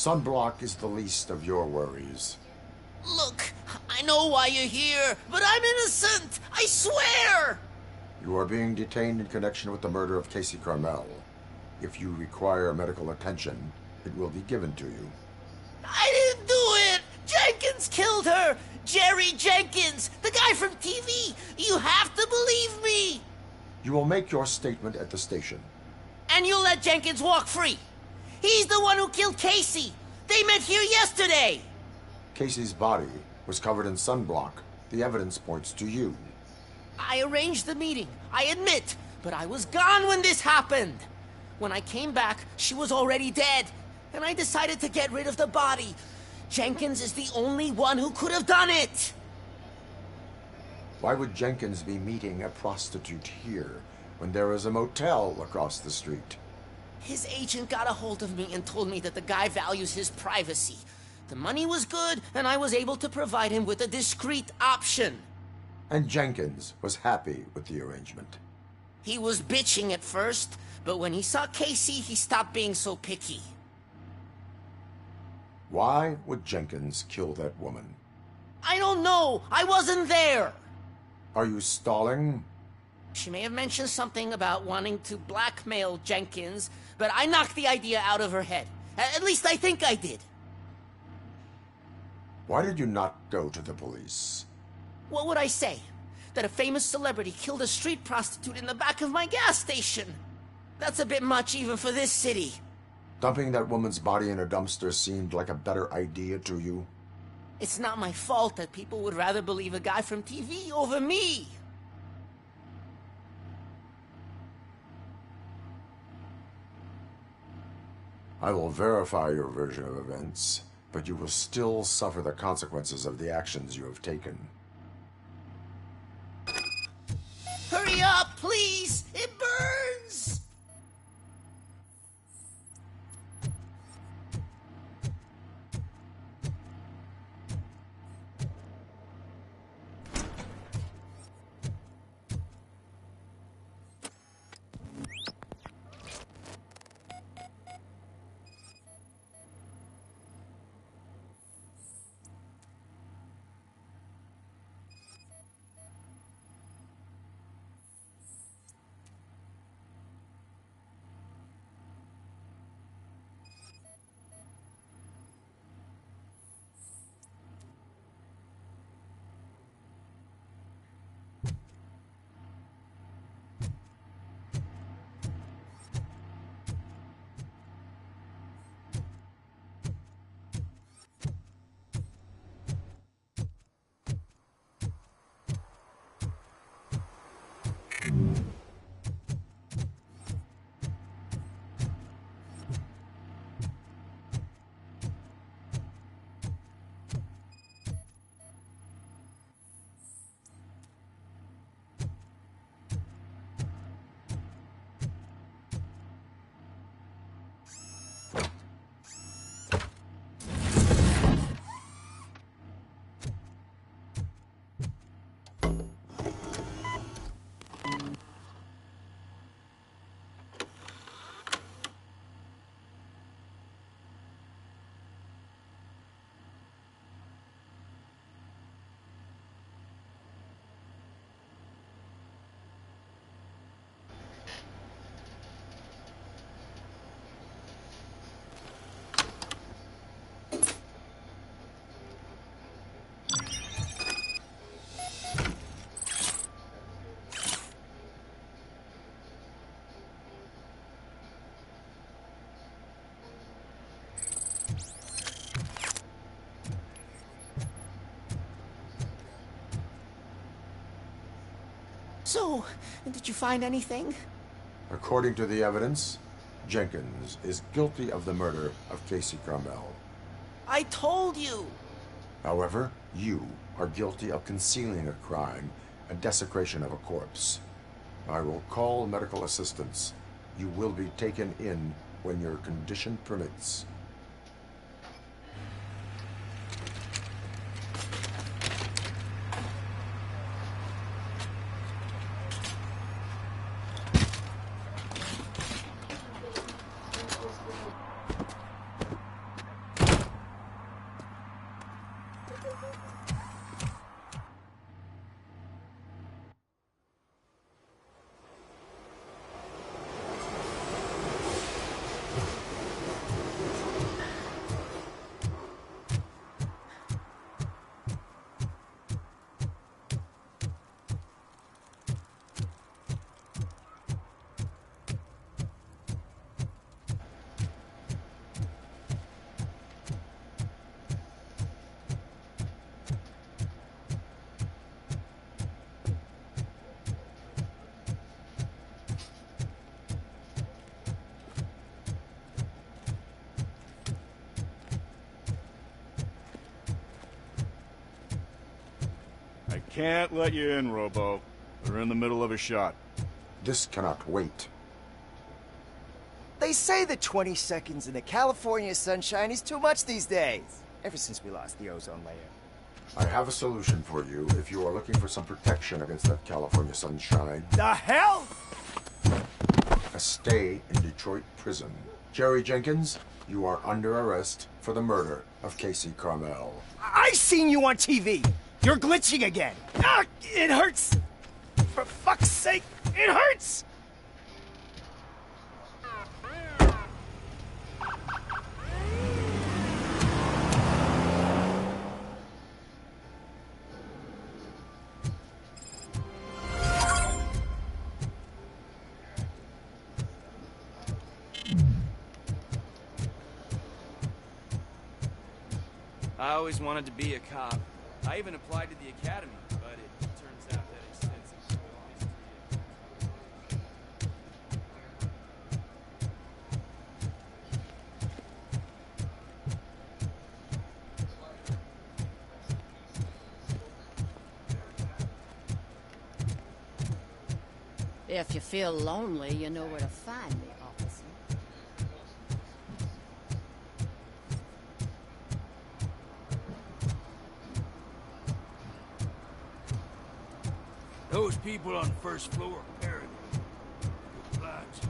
C: Sunblock is the least of your worries.
J: Look, I know why you're here, but I'm innocent! I swear!
C: You are being detained in connection with the murder of Casey Carmel. If you require medical attention, it will be given to you.
J: I didn't do it! Jenkins killed her! Jerry Jenkins! The guy from TV! You have to believe me!
C: You will make your statement at the station.
J: And you'll let Jenkins walk free! He's the one who killed Casey! They met here yesterday!
C: Casey's body was covered in sunblock. The evidence points to you.
J: I arranged the meeting, I admit, but I was gone when this happened. When I came back, she was already dead, and I decided to get rid of the body. Jenkins is the only one who could have done it!
C: Why would Jenkins be meeting a prostitute here when there is a motel across the street?
J: His agent got a hold of me and told me that the guy values his privacy. The money was good, and I was able to provide him with a discreet option.
C: And Jenkins was happy with the arrangement.
J: He was bitching at first, but when he saw Casey, he stopped being so picky.
C: Why would Jenkins kill that woman?
J: I don't know! I wasn't there!
C: Are you stalling?
J: She may have mentioned something about wanting to blackmail Jenkins, but I knocked the idea out of her head. At least I think I did.
C: Why did you not go to the police?
J: What would I say? That a famous celebrity killed a street prostitute in the back of my gas station? That's a bit much even for this city.
C: Dumping that woman's body in a dumpster seemed like a better idea to you?
J: It's not my fault that people would rather believe a guy from TV over me.
C: I will verify your version of events, but you will still suffer the consequences of the actions you have taken.
J: Hurry up, please! It burns! So, did you find anything?
C: According to the evidence, Jenkins is guilty of the murder of Casey Carmel.
J: I told you!
C: However, you are guilty of concealing a crime and desecration of a corpse. I will call medical assistance. You will be taken in when your condition permits.
S: I can't let you in, Robo. We're in the middle of a shot.
C: This cannot wait.
M: They say that 20 seconds in the California sunshine is too much these days. Ever since we lost the ozone layer.
C: I have a solution for you if you are looking for some protection against that California sunshine.
M: The hell?
C: A stay in Detroit prison. Jerry Jenkins, you are under arrest for the murder of Casey Carmel.
M: I seen you on TV. You're glitching again. Ah, it hurts. For fuck's sake, it hurts.
D: I always wanted to be a cop. I even applied to the academy, but it turns out that extensive civil history.
N: If you feel lonely, you know where to find me, officer.
O: Those people on the first floor are paranoid. Good lads.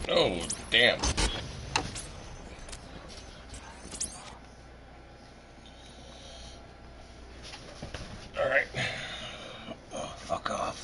A: Oh, damn. Alright. Oh, fuck off.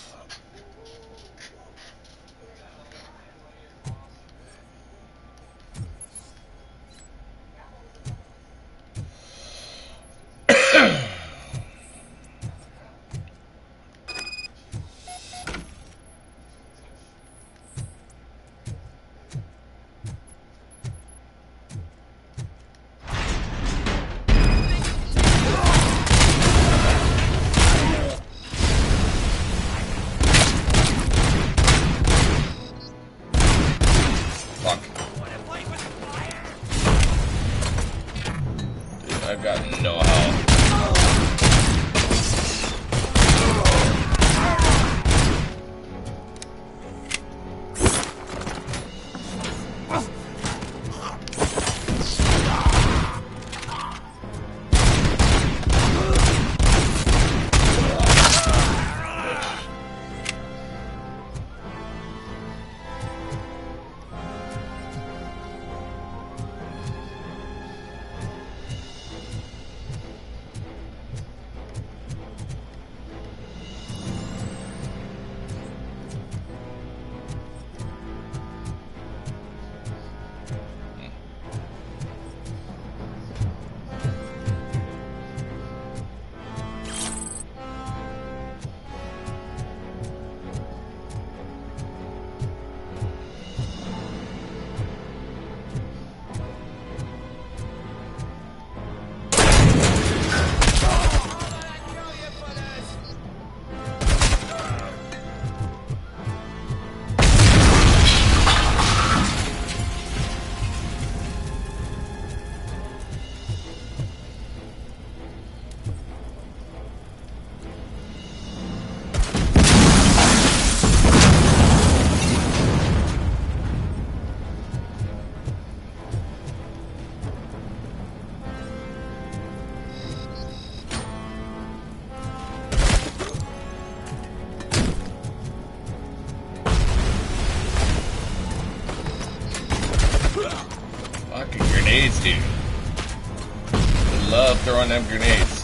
A: throwing them grenades.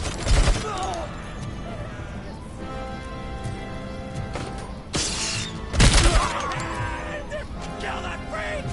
M: Kill that freak!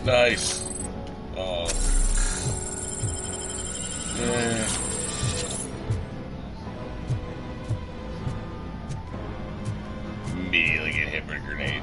A: Nice. Oh. Yeah. Immediately get hit with a grenade.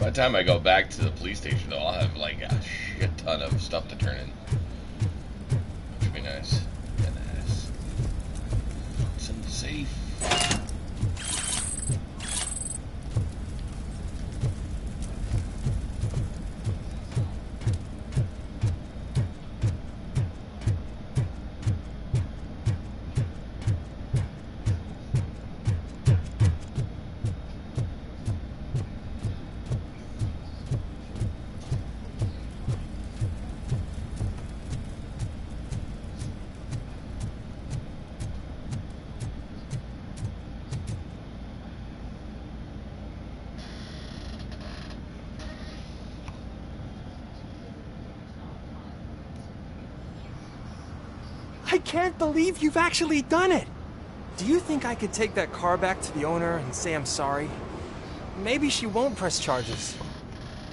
A: By the time I go back to the police station, though, I'll have like a shit ton of stuff to turn in. Which would be nice. And nice. Some safe.
L: I can't believe you've actually done it! Do you think I could take that car back to the owner and say I'm sorry? Maybe she won't press charges.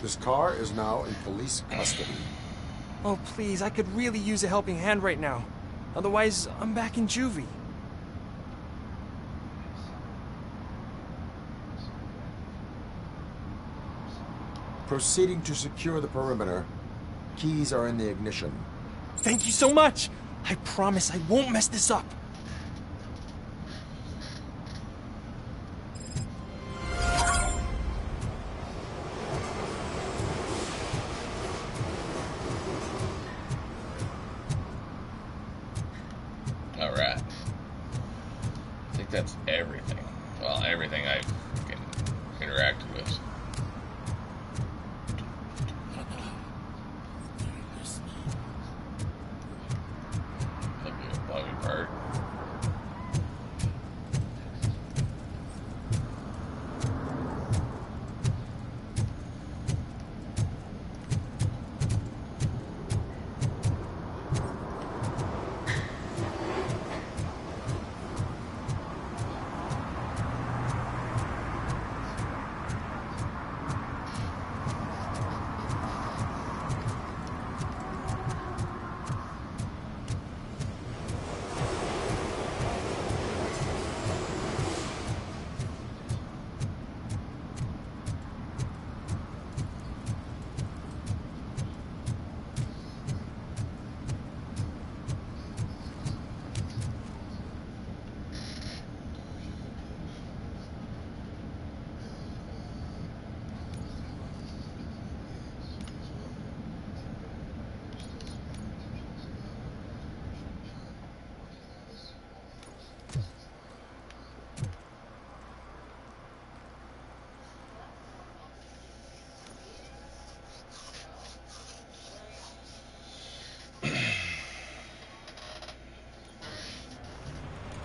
C: This car is now in police custody.
L: Oh, please, I could really use a helping hand right now. Otherwise, I'm back in juvie.
C: Proceeding to secure the perimeter. Keys are in the ignition.
L: Thank you so much! I promise I won't mess this up.
A: Alright. I think that's everything. Well, everything I can interact with. That'd be a buggy part.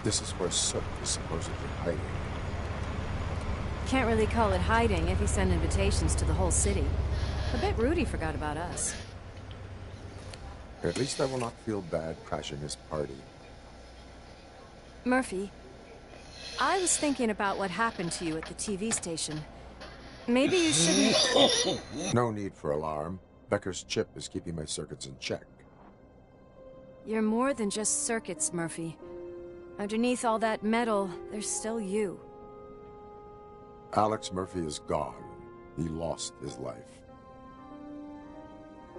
C: This is where Soot is supposedly hiding.
U: Can't really call it hiding if he sent invitations to the whole city. I bet Rudy forgot about us.
C: At least I will not feel bad crashing his party.
U: Murphy, I was thinking about what happened to you at the TV station. Maybe you shouldn't...
C: No need for alarm. Becker's chip is keeping my circuits in check.
U: You're more than just circuits, Murphy. Underneath all that metal, there's still you.
C: Alex Murphy is gone. He lost his life.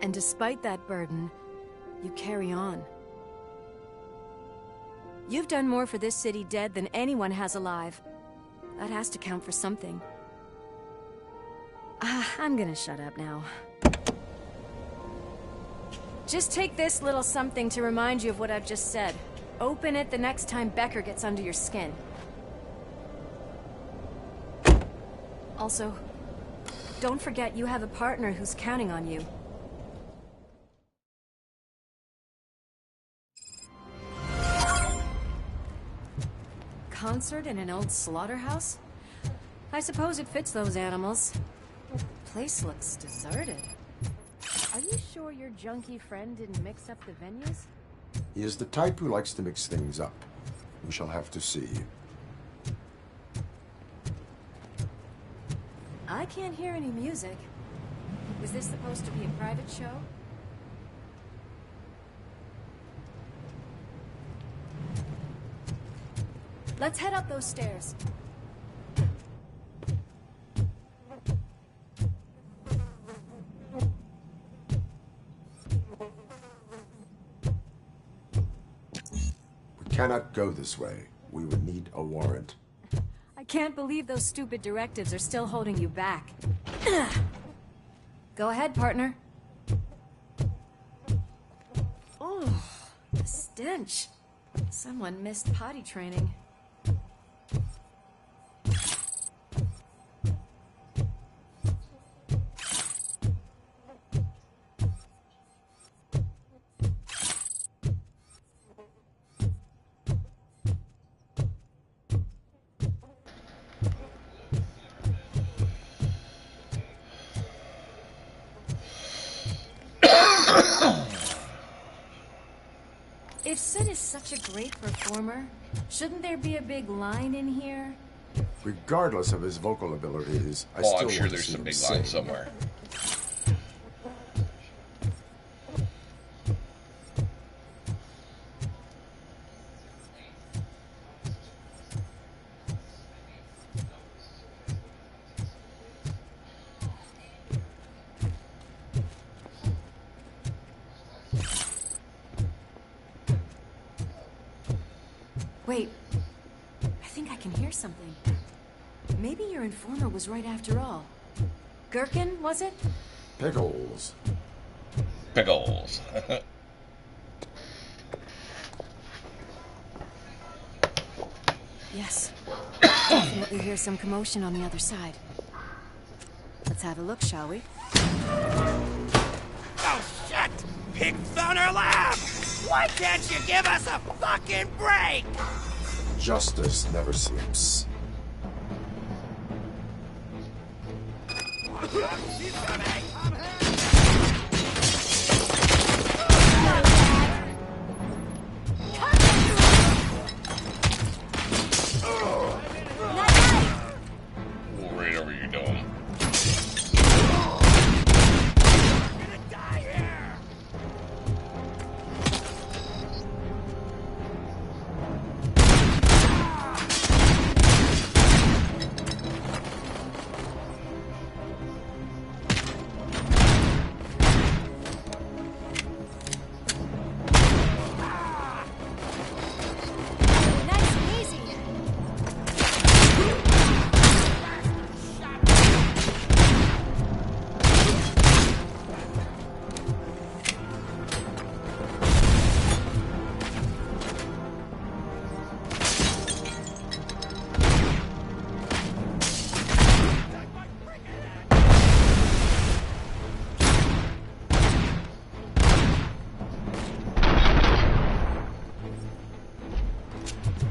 U: And despite that burden, you carry on. You've done more for this city dead than anyone has alive. That has to count for something. I'm gonna shut up now. Just take this little something to remind you of what I've just said. Open it the next time Becker gets under your skin. Also, don't forget you have a partner who's counting on you. Concert in an old slaughterhouse? I suppose it fits those animals. The place looks deserted. Are you sure your junkie friend didn't mix up the venues?
C: He is the type who likes to mix things up. We shall have to see.
U: I can't hear any music. Was this supposed to be a private show? Let's head up those stairs.
C: We cannot go this way. We would need a warrant.
U: I can't believe those stupid directives are still holding you back. Go ahead, partner. Oh, the stench. Someone missed potty training. If Sid is such a great performer, shouldn't there be a big line in here?
C: Regardless of his vocal abilities, I
A: Oh,
C: still
A: I'm sure
C: want
A: there's
C: to see
A: some
C: him
A: big
C: sing.
A: line somewhere.
U: Wait. I think I can hear something. Maybe your informer was right after all. Gherkin, was it?
C: Pickles.
A: Pickles.
U: Yes. Definitely hear some commotion on the other side. Let's have a look, shall we?
M: Oh, shit! Pigs on our lap! Why can't you give us a fucking break?
C: Justice never sleeps.
M: She's coming!
A: Right over your dome.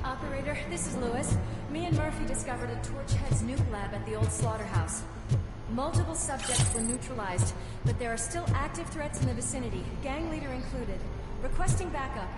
U: Operator, this is Lewis. Me and Murphy discovered a Torchhead's nuke lab at the old slaughterhouse. Multiple subjects were neutralized, but there are still active threats in the vicinity, gang leader included. Requesting backup.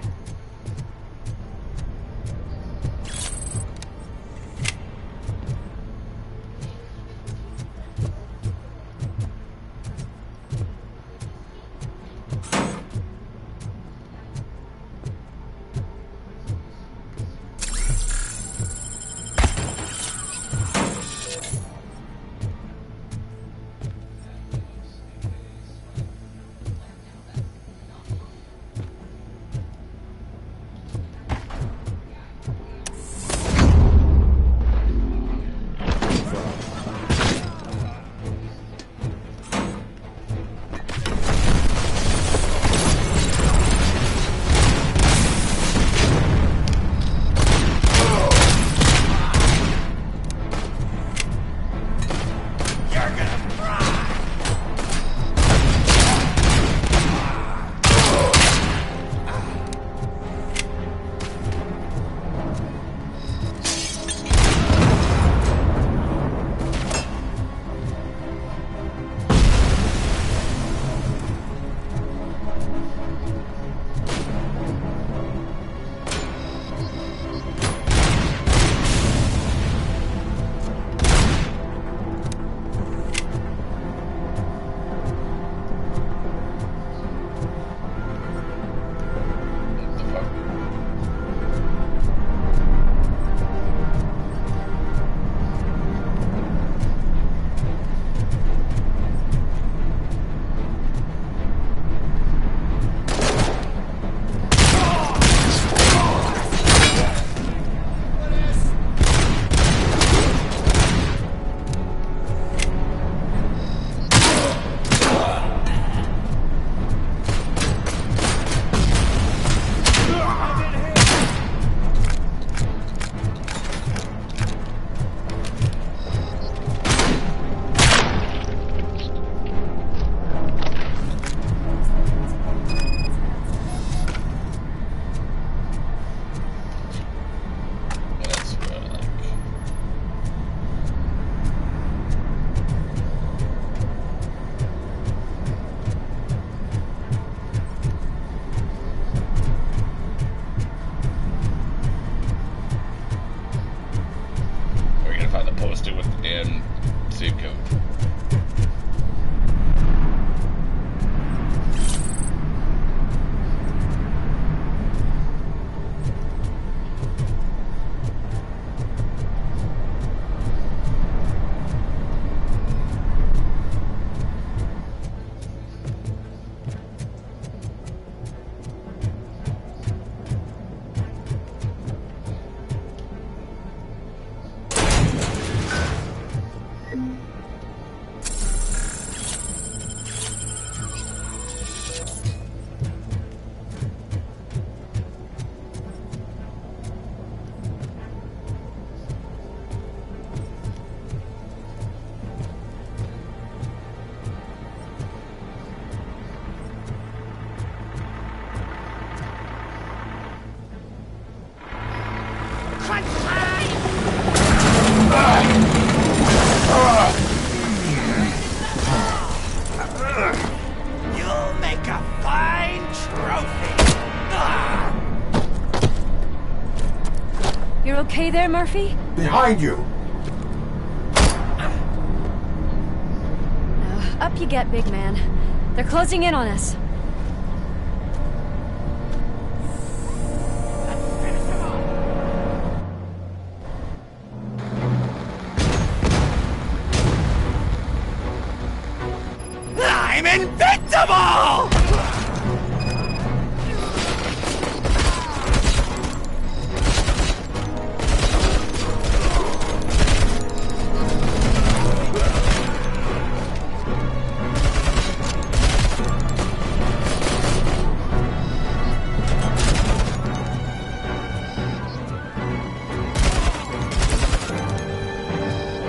P: You'll make a fine trophy.
U: You're okay there, Murphy?
C: Behind you!
U: Up you get, big man. They're closing in on us.
P: I'm invincible!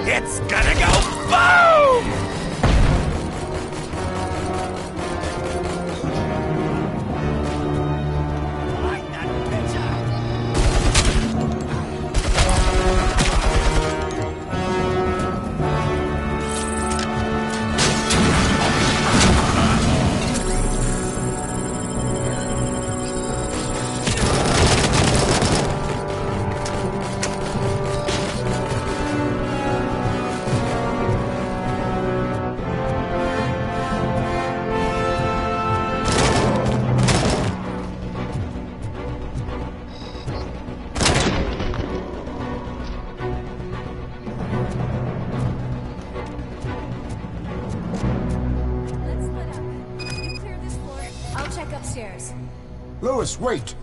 P: It's gonna go boom!
U: Upstairs.
C: Lewis, wait!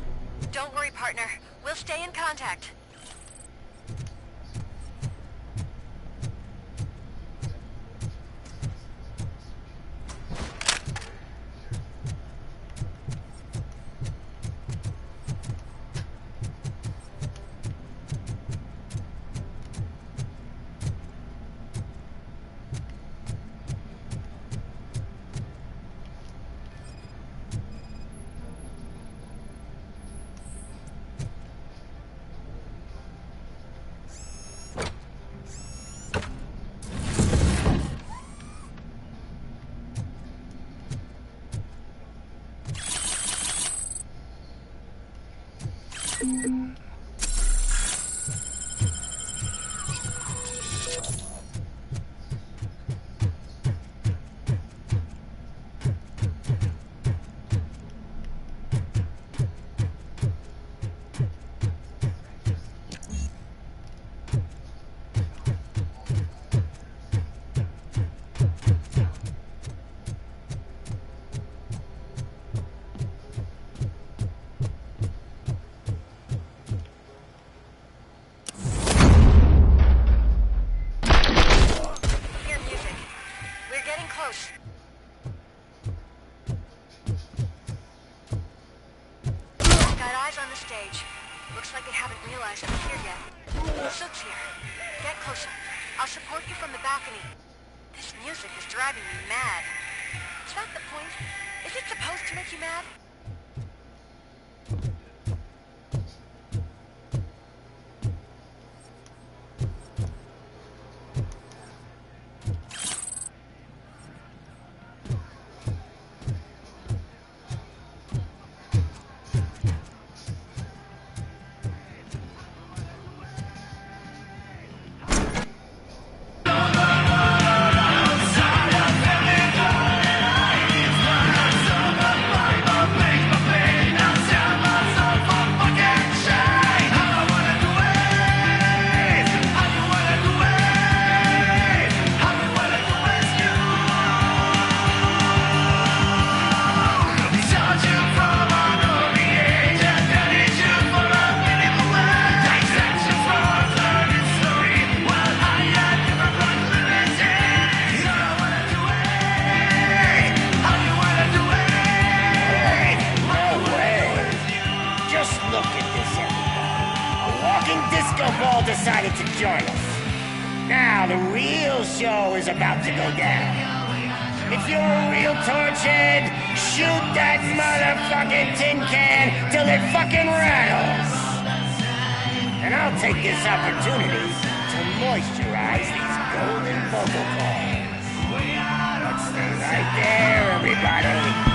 G: Don't worry, partner. We'll stay in contact.
J: real show is about to go down. If you're a real torchhead, shoot that motherfucking tin can till it fucking rattles. And I'll take this opportunity to moisturize these golden vocal cords. Let's stay right there, everybody.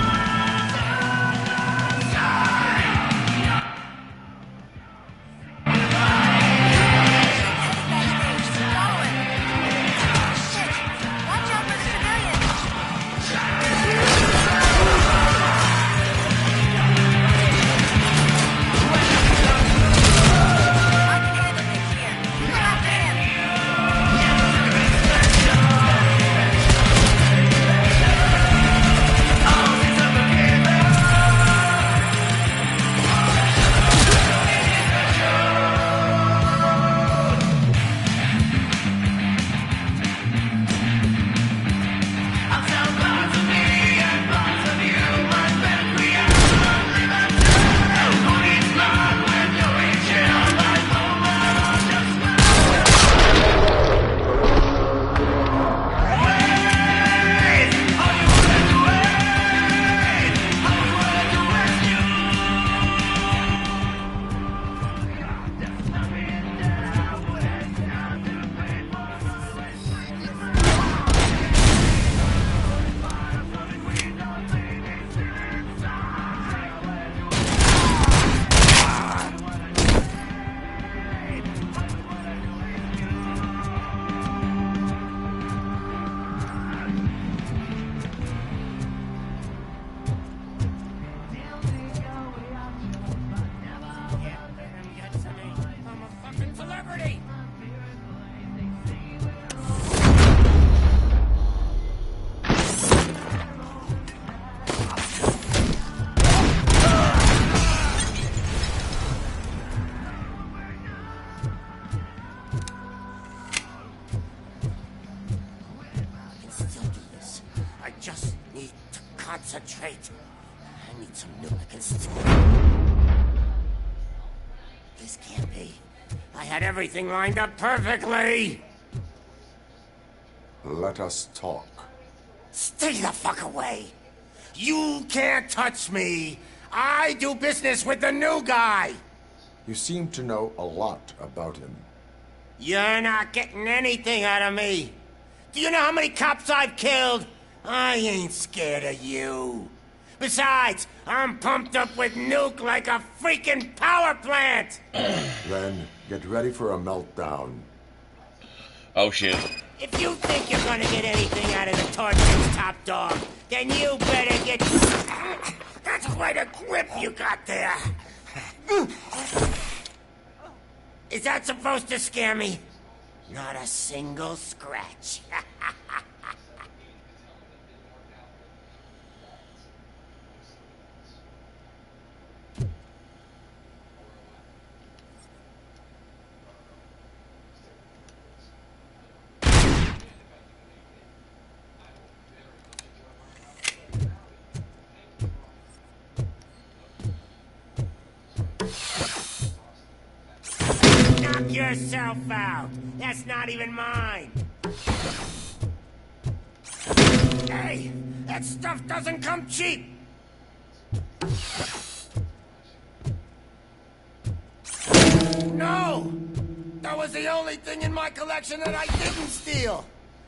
J: Concentrate. I need some lubricants. This can't be. I had everything lined up perfectly.
C: Let us talk.
J: Stay the fuck away. You can't touch me. I do business with the new guy.
C: You seem to know a lot about him.
J: You're not getting anything out of me. Do you know how many cops I've killed? I ain't scared of you. Besides, I'm pumped up with nuke like a freaking power plant!
C: Then, get ready for a meltdown.
A: Oh shit.
J: If you think you're gonna get anything out of the Torch's top dog, then you better get... That's quite a grip you got there. Is that supposed to scare me? Not a single scratch. Knock yourself out. That's not even mine. Hey, that stuff doesn't come cheap. No! That was the only thing in my collection that I didn't steal.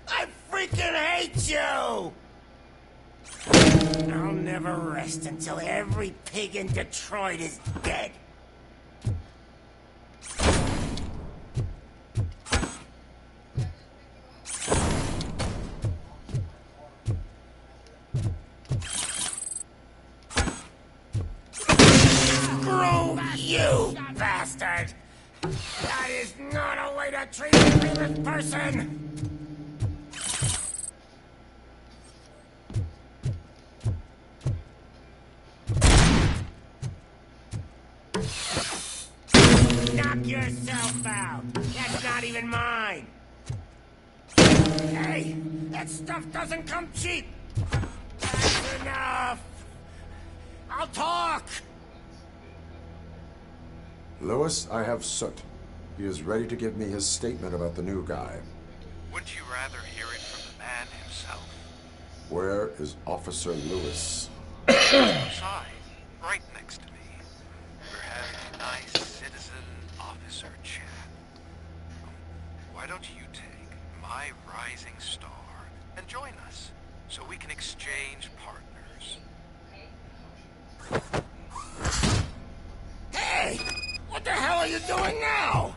J: I freaking hate you! I'll never rest until every pig in Detroit is dead. Screw you, bastard! That is not a way to treat a famous person! Knock yourself out! That's not even mine! Hey, that stuff doesn't come cheap! That's enough! I'll talk!
C: Lewis, I have Soot. He is ready to give me his statement about the new guy.
Q: Wouldn't you rather hear it from the man himself?
C: Where is Officer Lewis?
Q: Outside, right next to me. We're having a nice citizen-officer chat. Why don't you take my rising star and join us, so we can exchange partners?
M: Hey! What the hell are you doing now?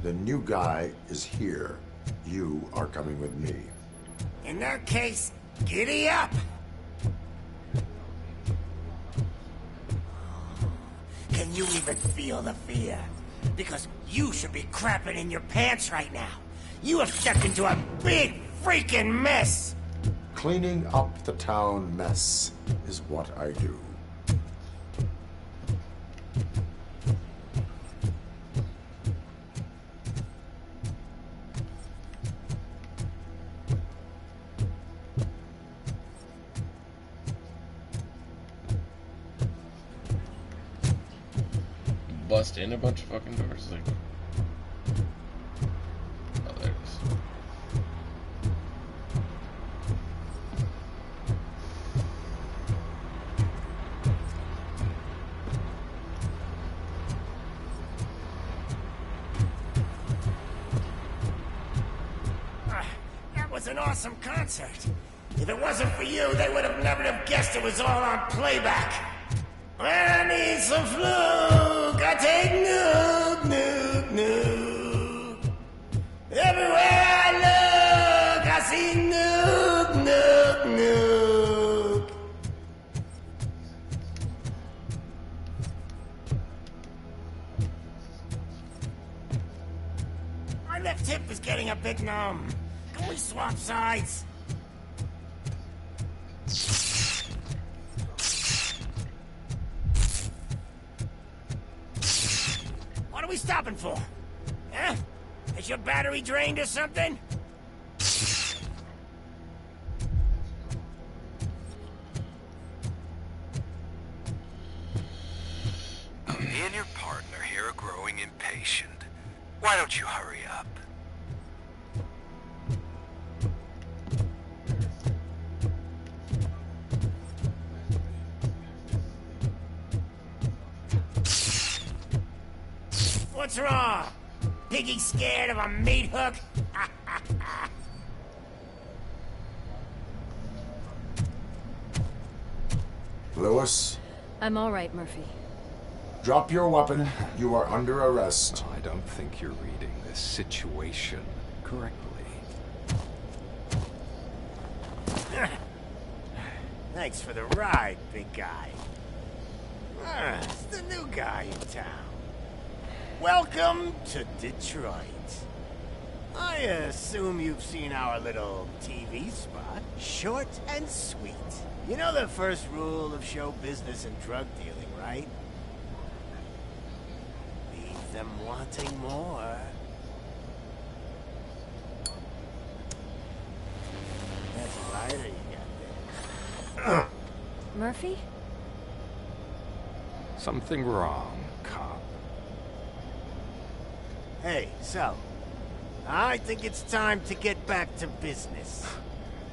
C: The new guy is here. You are coming with me.
M: In that case, giddy up! Can you even feel the fear? Because you should be crapping in your pants right now. You have stepped into a big freaking mess!
C: Cleaning up the town mess is what I do.
A: Bust in a bunch of fucking doors. Like, oh, there it is.
M: That was an awesome concert. If it wasn't for you, they would have never have guessed it was all on playback. When I need some fluke, I take nuke, nuke, nuke. Everywhere I look, I see nuke, nuke, nuke. My left hip is getting a bit numb. Can we swap sides? What are we stopping for? Huh? Is your battery drained or something?
Q: Me and your partner here are growing impatient. Why don't you hurry up?
M: What's wrong? Piggy scared of a meat hook?
C: Lewis,
U: I'm all right, Murphy.
C: drop your weapon. You are under arrest.
F: I don't think you're reading this situation correctly.
M: Thanks for the ride, big guy. It's the new guy in town. Welcome to Detroit. I assume you've seen our little TV spot. Short and sweet. You know the first rule of show business and drug dealing, right? Leave them wanting more. That's a lighter you got there.
U: Murphy?
F: Something wrong, cop.
M: Hey, so, I think it's time to get back to business.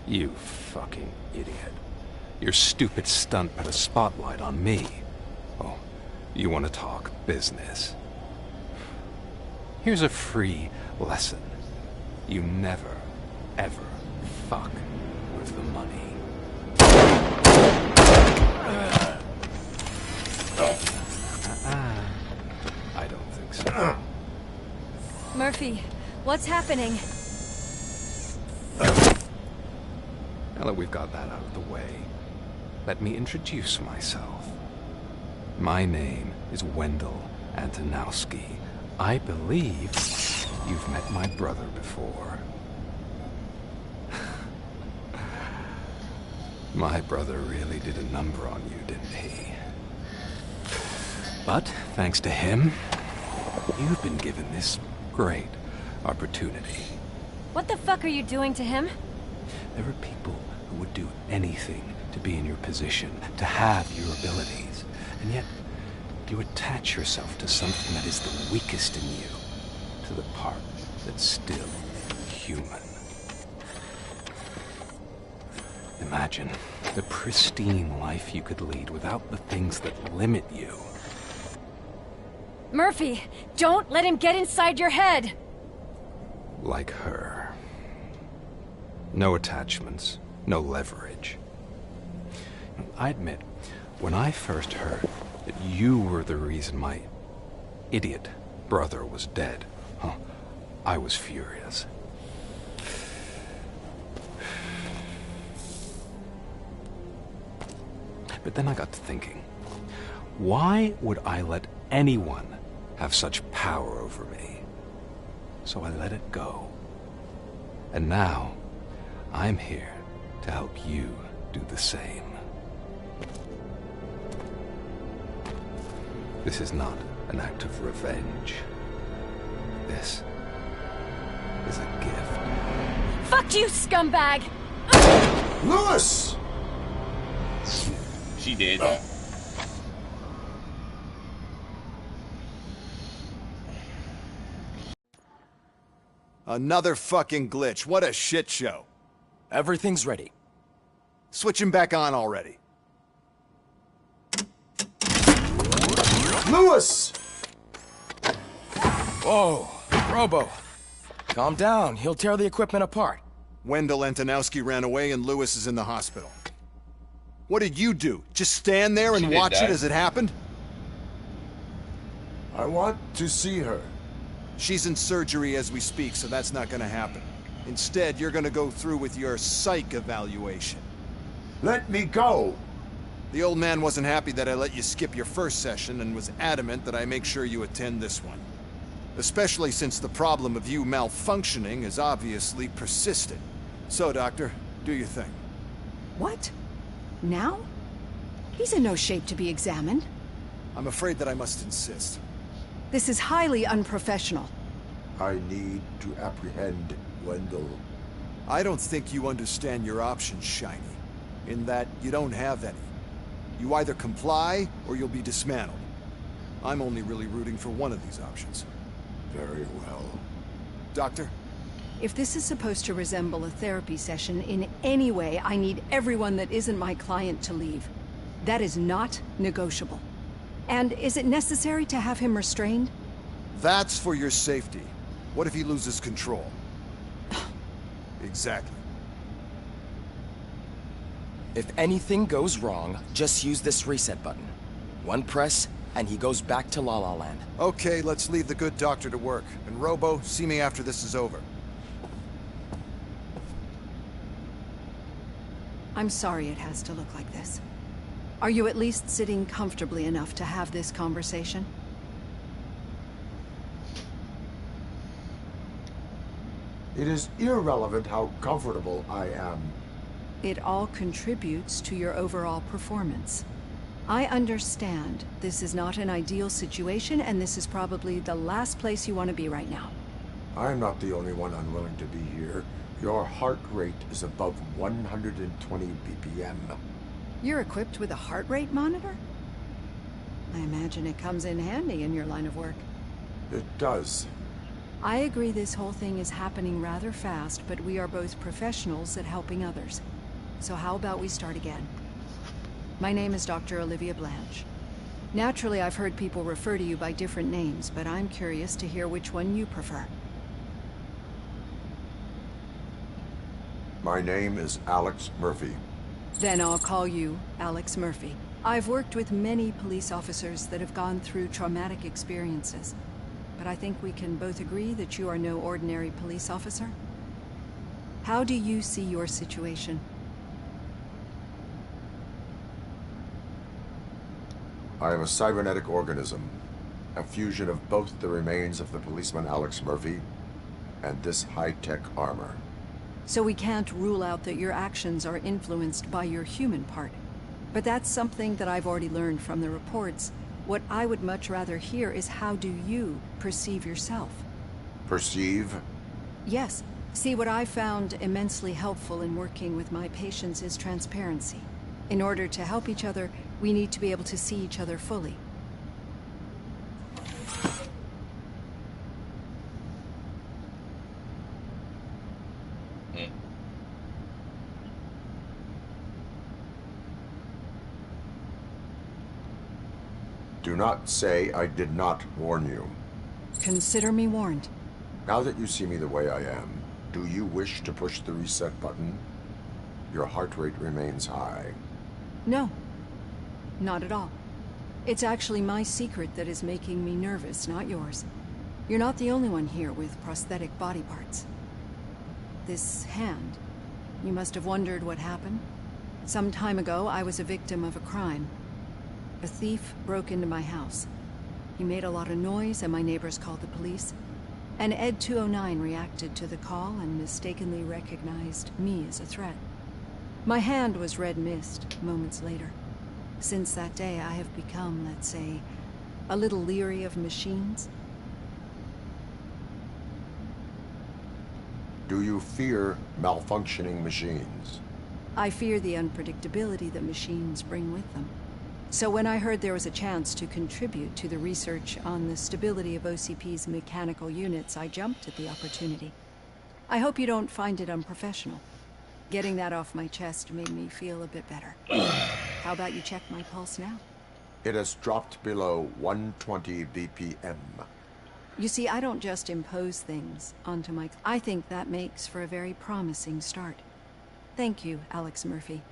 F: You fucking idiot. Your stupid stunt put a spotlight on me. Oh, you want to talk business? Here's a free lesson. You never, ever fuck with the money. I don't think so.
U: Murphy, what's happening?
F: Now that we've got that out of the way, let me introduce myself. My name is Wendell Antonowski. I believe you've met my brother before. My brother really did a number on you, didn't he? But, thanks to him, you've been given this great opportunity.
U: What the fuck are you doing to him?
F: There are people who would do anything to be in your position, to have your abilities, and yet you attach yourself to something that is the weakest in you, to the part that's still human. imagine the pristine life you could lead without the things that limit you.
U: Murphy, don't let him get inside your head!
F: Like her. No attachments, no leverage. I admit, when I first heard that you were the reason my idiot brother was dead, I was furious. But then I got to thinking, why would I let anyone have such power over me? So I let it go. And now, I'm here to help you do the same. This is not an act of revenge. This is a gift.
U: Fuck you, scumbag!
C: Lewis!
A: She did.
R: Another fucking glitch. What a shit show.
B: Everything's ready.
R: Switch him back on already.
C: Lewis!
B: Whoa, Robo. Calm down. He'll tear the equipment apart.
R: Wendell Antonowski ran away and Lewis is in the hospital. What did you do? Just stand there and watch it as it happened?
C: I want to see her.
R: She's in surgery as we speak, so that's not gonna happen. Instead, you're gonna go through with your psych evaluation.
C: Let me go!
R: The old man wasn't happy that I let you skip your first session and was adamant that I make sure you attend this one. Especially since the problem of you malfunctioning is obviously persistent. So, Doctor, do your thing.
V: What? Now? He's in no shape to be examined.
R: I'm afraid that I must insist.
V: This is highly unprofessional.
C: I need to apprehend Wendell.
R: I don't think you understand your options, Shiny. In that you don't have any. You either comply, or you'll be dismantled. I'm only really rooting for one of these options.
C: Very well.
R: Doctor?
V: If this is supposed to resemble a therapy session in any way, I need everyone that isn't my client to leave. That is not negotiable. And is it necessary to have him restrained?
R: That's for your safety. What if he loses control? Exactly.
B: If anything goes wrong, just use this reset button. One press, and he goes back to La La Land.
R: Okay, let's leave the good doctor to work. And Robo, see me after this is over.
V: I'm sorry it has to look like this. Are you at least sitting comfortably enough to have this conversation?
C: It is irrelevant how comfortable I am.
V: It all contributes to your overall performance. I understand this is not an ideal situation, and this is probably the last place you want to be right now.
C: I'm not the only one unwilling to be here. Your heart rate is above 120 BPM.
V: You're equipped with a heart rate monitor? I imagine it comes in handy in your line of work.
C: It does.
V: I agree this whole thing is happening rather fast, but we are both professionals at helping others. So how about we start again? My name is Dr. Olivia Blanche. Naturally, I've heard people refer to you by different names, but I'm curious to hear which one you prefer.
C: My name is Alex Murphy.
V: Then I'll call you Alex Murphy. I've worked with many police officers that have gone through traumatic experiences, but I think we can both agree that you are no ordinary police officer. How do you see your situation?
C: I am a cybernetic organism, a fusion of both the remains of the policeman Alex Murphy and this high-tech armor.
V: So we can't rule out that your actions are influenced by your human part. But that's something that I've already learned from the reports. What I would much rather hear is how do you perceive yourself?
C: Perceive?
V: Yes. See, what I found immensely helpful in working with my patients is transparency. In order to help each other, we need to be able to see each other fully.
C: Do not say I did not warn you.
V: Consider me warned.
C: Now that you see me the way I am, do you wish to push the reset button? Your heart rate remains high.
V: No, not at all. It's actually my secret that is making me nervous, not yours. You're not the only one here with prosthetic body parts. This hand, you must have wondered what happened. Some time ago, I was a victim of a crime. A thief broke into my house. He made a lot of noise and my neighbors called the police. And Ed 209 reacted to the call and mistakenly recognized me as a threat. My hand was red mist moments later. Since that day, I have become, let's say, a little leery of machines.
C: Do you fear malfunctioning machines?
V: I fear the unpredictability that machines bring with them. So when I heard there was a chance to contribute to the research on the stability of OCP's mechanical units, I jumped at the opportunity. I hope you don't find it unprofessional. Getting that off my chest made me feel a bit better. How about you check my pulse now?
C: It has dropped below 120 BPM.
V: You see, I don't just impose things onto my... I think that makes for a very promising start. Thank you, Alex Murphy.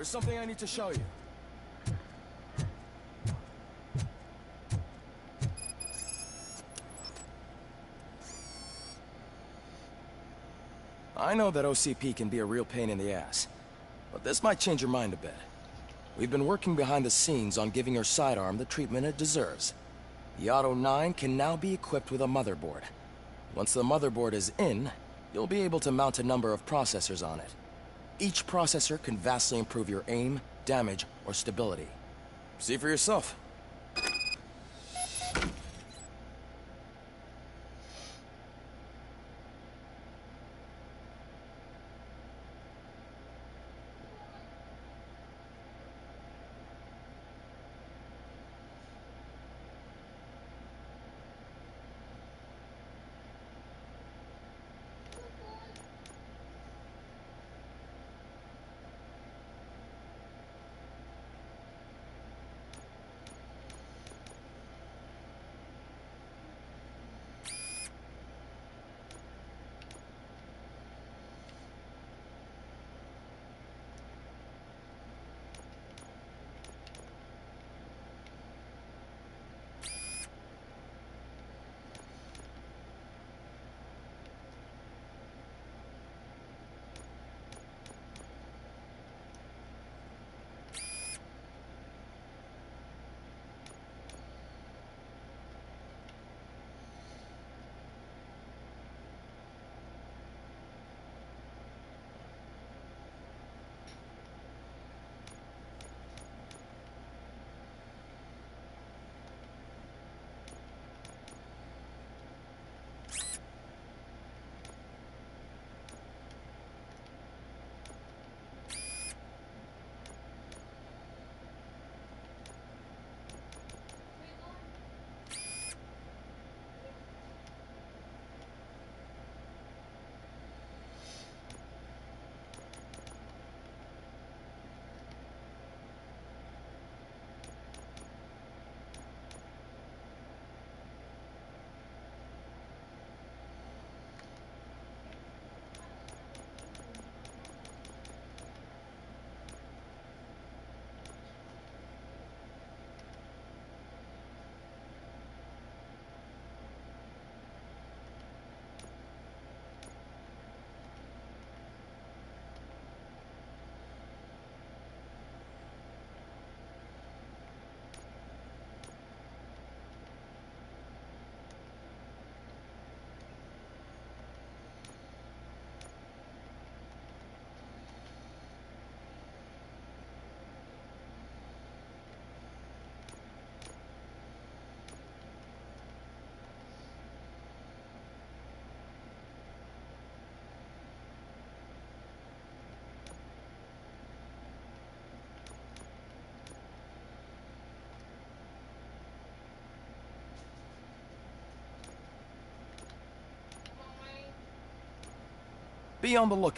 B: There's something I need to show you. I know that OCP can be a real pain in the ass, but this might change your mind a bit. We've been working behind the scenes on giving your sidearm the treatment it deserves. The Auto 9 can now be equipped with a motherboard. Once the motherboard is in, you'll be able to mount a number of processors on it. Each processor can vastly improve your aim, damage, or stability. See for yourself. Be on the look.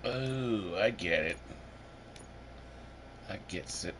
A: Oh, I get it. I gets it.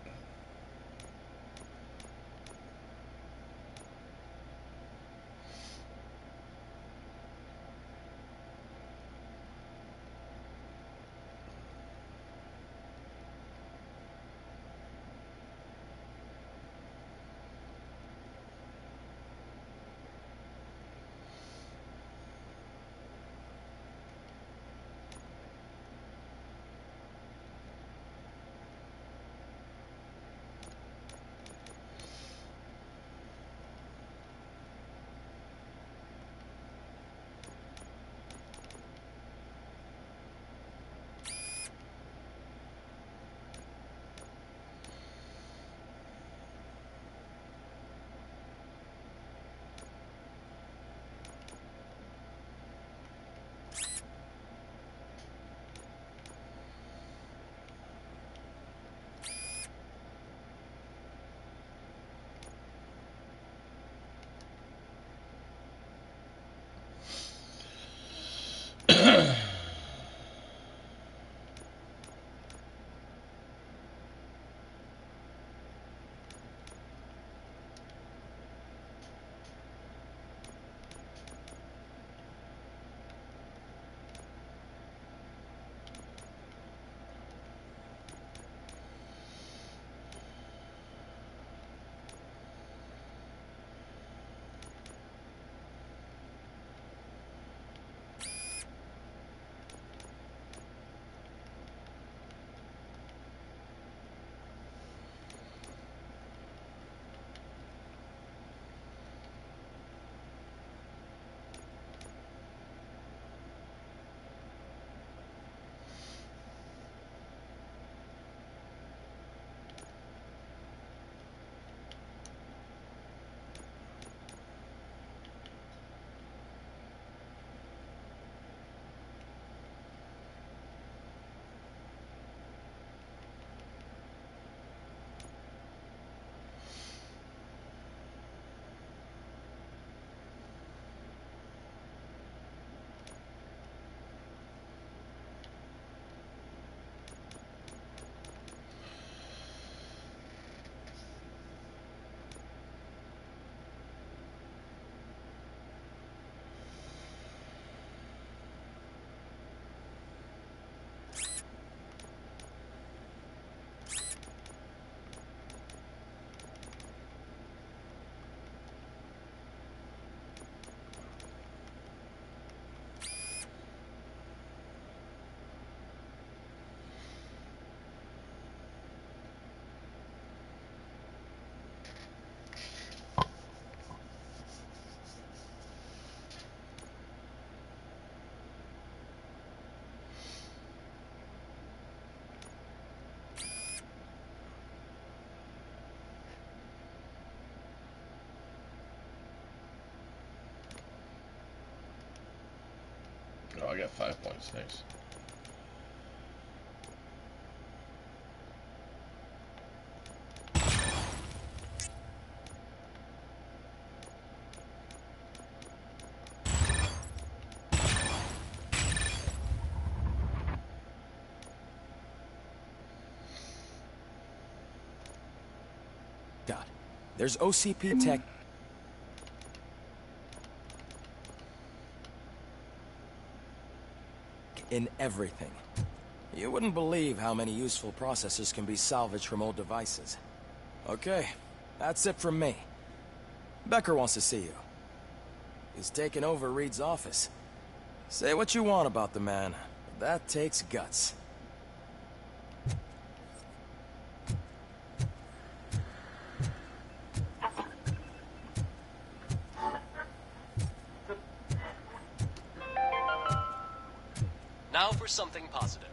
A: Oh, I got 5 points. Nice.
B: There's OCP tech in everything. You wouldn't believe how many useful processors can be salvaged from old devices. Okay, that's it from me. Becker wants to see you. He's taken over Reed's office. Say what you want about the man, but that takes guts.
E: Now for something positive.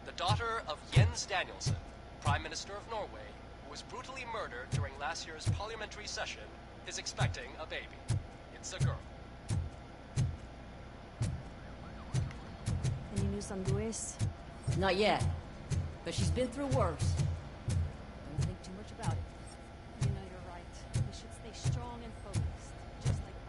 E: The daughter of Jens Danielson, Prime Minister of Norway, who was brutally murdered during last year's parliamentary session, is expecting a baby. It's a girl.
U: Any news on Luis?
N: Not yet, but she's been through worse. Don't think too much about it.
U: You know you're right. We should stay strong and focused, just like her.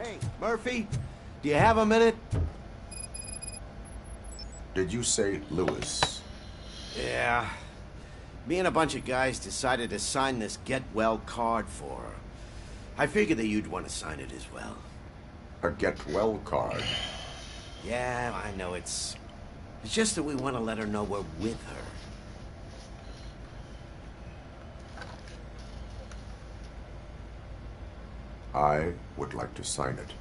K: Hey, Murphy, do you have a minute?
C: Did you say Lewis?
K: Yeah. Me and a bunch of guys decided to sign this get well card for her. I figured that you'd want to sign it as well.
C: A get well card?
K: Yeah, I know it's just that we want to let her know we're with her.
C: I would like to sign it.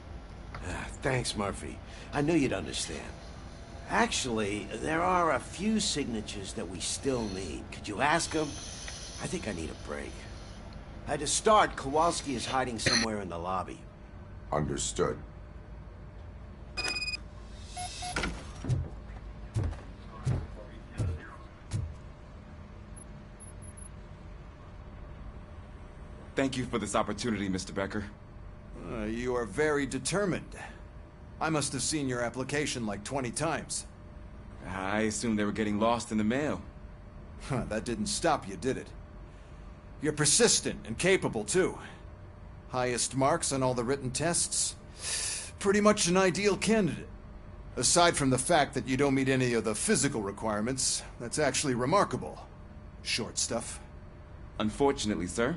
K: Thanks, Murphy. I knew you'd understand. Actually, there are a few signatures that we still need. Could you ask them? I think I need a break. To start, Kowalski is hiding somewhere in the lobby.
C: Understood.
W: Thank you for this opportunity, Mr. Becker.
R: You are very determined. I must have seen your application like 20 times.
W: I assumed they were getting lost in the mail.
R: That didn't stop you, did it? You're persistent and capable, too. Highest marks on all the written tests. Pretty much an ideal candidate. Aside from the fact that you don't meet any of the physical requirements, that's actually remarkable. Short stuff.
W: Unfortunately, sir.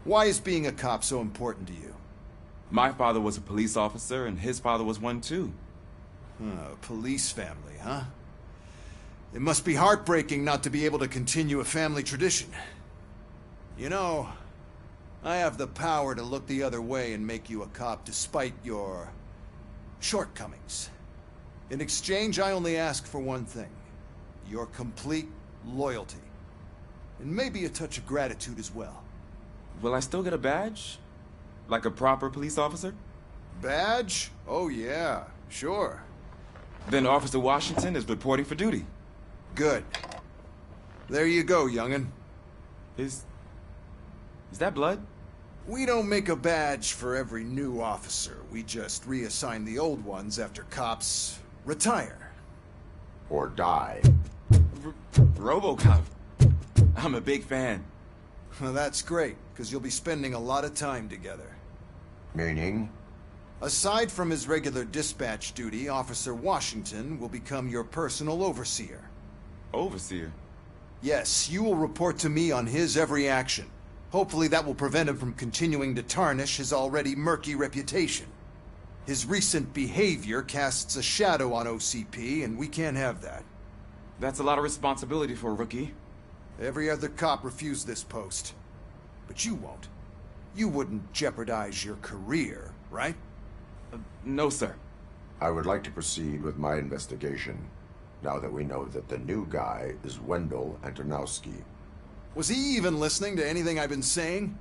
R: Why is being a cop so important to you?
W: My father was a police officer, and his father was one, too.
R: Police family, huh? It must be heartbreaking not to be able to continue a family tradition. You know, I have the power to look the other way and make you a cop despite your shortcomings. In exchange, I only ask for one thing. Your complete loyalty. And maybe a touch of gratitude as well.
W: Will I still get a badge? Like a proper police officer?
R: Badge? Oh yeah, sure.
W: Then Officer Washington is reporting for duty.
R: Good. There you go, young'un.
W: Is that blood?
R: We don't make a badge for every new officer. We just reassign the old ones after cops retire.
C: Or die.
W: RoboCop. I'm a big fan.
R: Well, that's great, because you'll be spending a lot of time together.
C: Meaning?
R: Aside from his regular dispatch duty, Officer Washington will become your personal overseer.
W: Overseer?
R: Yes, you will report to me on his every action. Hopefully that will prevent him from continuing to tarnish his already murky reputation. His recent behavior casts a shadow on OCP, and we can't have that.
W: That's a lot of responsibility for a rookie.
R: Every other cop refused this post. But you won't. You wouldn't jeopardize your career, right?
W: No, sir.
C: I would like to proceed with my investigation, now that we know that the new guy is Wendell Antonowski.
R: Was he even listening to anything I've been saying?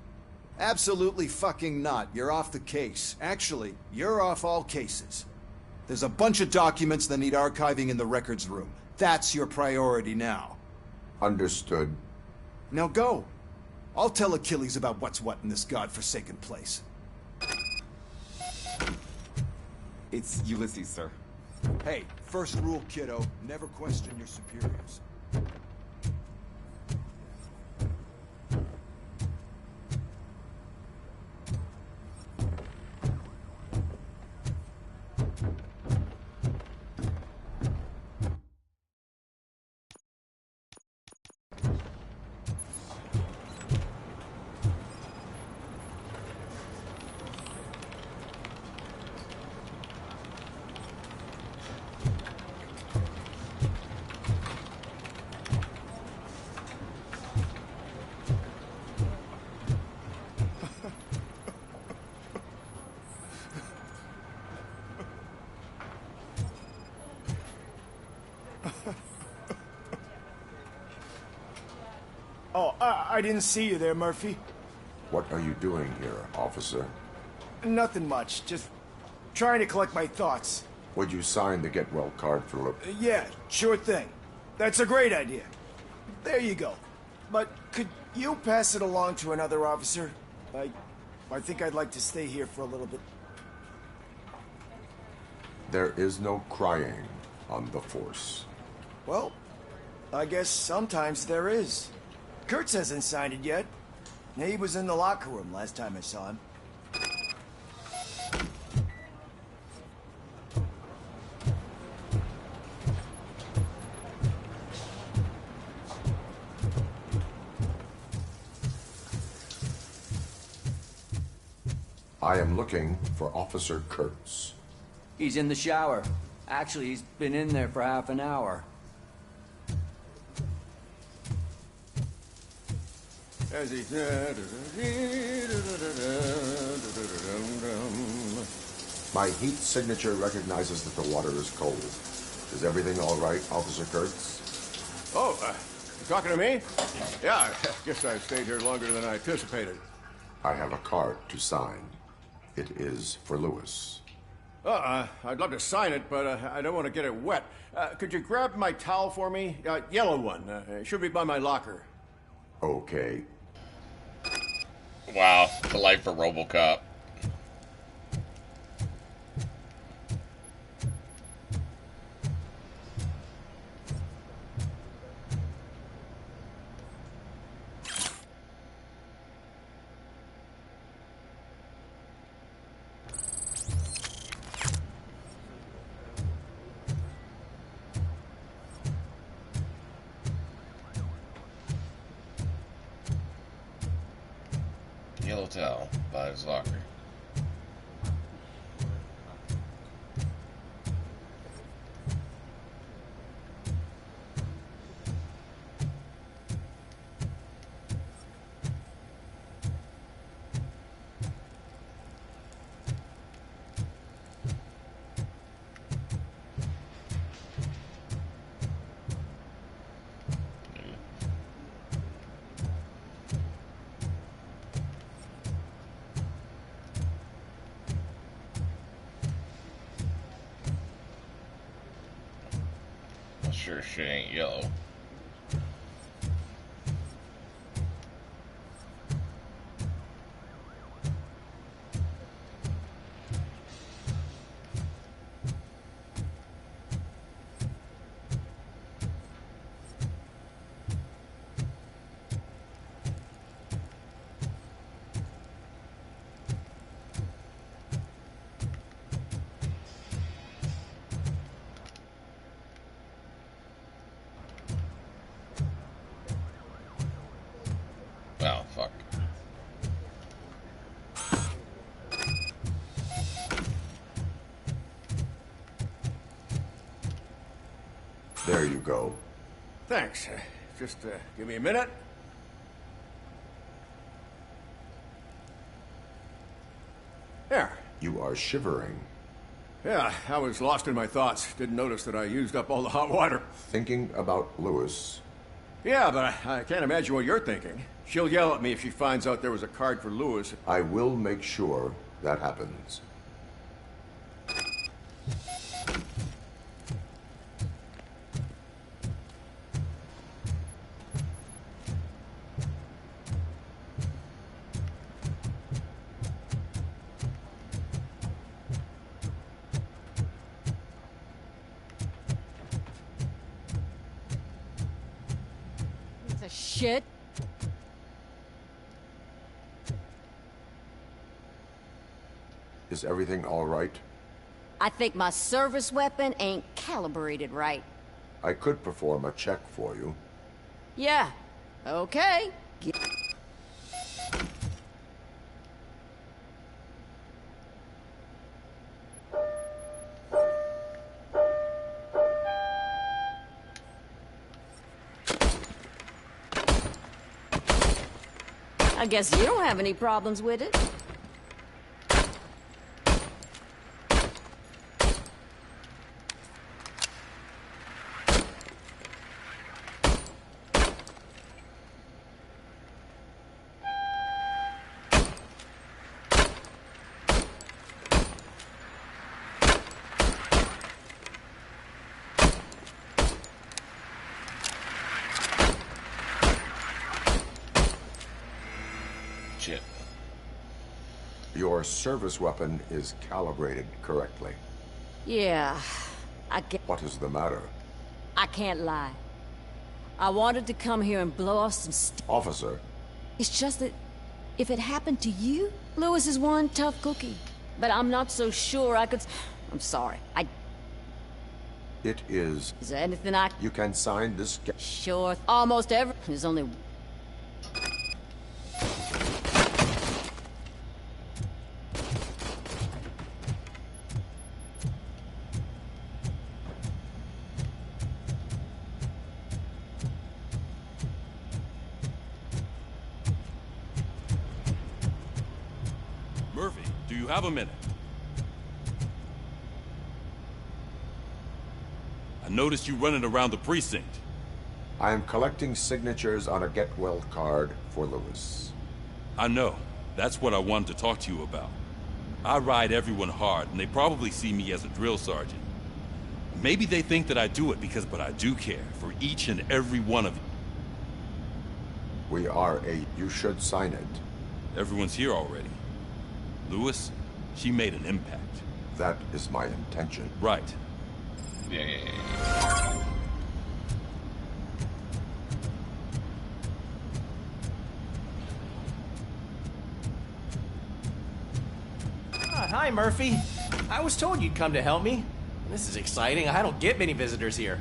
R: Absolutely fucking not. You're off the case. Actually, you're off all cases. There's a bunch of documents that need archiving in the records room. That's your priority now.
C: Understood.
R: Now go. I'll tell Achilles about what's what in this godforsaken place.
W: It's Ulysses, sir.
R: Hey, first rule, kiddo. Never question your superiors.
M: Oh, I didn't see you there, Murphy.
C: What are you doing here, officer?
M: Nothing much, just trying to collect my thoughts.
C: Would you sign the get well card for Lewis?
M: Yeah, sure thing. That's a great idea. There you go. But could you pass it along to another officer? I think I'd like to stay here for a little bit.
C: There is no crying on the force.
M: Well, I guess sometimes there is. Kurtz hasn't signed it yet. He was in the locker room last time I saw him.
C: I am looking for Officer Kurtz.
H: He's in the shower. Actually, he's been in there for half an hour.
C: My heat signature recognizes that the water is cold. Is everything all right, Officer Kurtz?
I: Oh, you talking to me? Yeah, I guess I stayed here longer than I anticipated.
C: I have a card to sign. It is for Lewis.
I: I'd love to sign it, but I don't want to get it wet. Could you grab my towel for me? Yellow one. It should be by my locker.
C: Okay.
A: Wow, the life for RoboCop. Yellow towel by his locker. Sure shit ain't yellow. Oh, fuck.
C: There you go.
I: Thanks. Just give me a minute. There.
C: You are shivering.
I: Yeah, I was lost in my thoughts. Didn't notice that I used up all the hot water.
C: Thinking about Lewis.
I: Yeah, but I can't imagine what you're thinking. She'll yell at me if she finds out there was a card for Lewis.
C: I will make sure that happens.
N: Piece of shit.
C: Is everything all right?
N: I think my service weapon ain't calibrated right.
C: I could perform a check for you.
N: Yeah. Okay. I guess you don't have any problems with it.
C: Your service weapon is calibrated correctly.
N: Yeah, I get...
C: What is the matter?
N: I can't lie. I wanted to come here and blow off some
C: Officer.
N: It's just that if it happened to you, Lewis is one tough cookie. But I'm not so sure I could... I'm sorry.
C: It is...
N: Is there anything I...
C: You can sign this...
N: Sure. Almost every... There's only...
D: Murphy, do you have a minute? I noticed you running around the precinct.
C: I am collecting signatures on a get well card for Lewis.
D: I know. That's what I wanted to talk to you about. I ride everyone hard, and they probably see me as a drill sergeant. Maybe they think that I do it but I do care for each and every one of you.
C: We are You should sign it.
D: Everyone's here already. Lewis, she made an impact.
C: That is my intention.
D: Right.
A: Yeah.
S: Hi, Murphy. I was told you'd come to help me. This is exciting. I don't get many visitors here.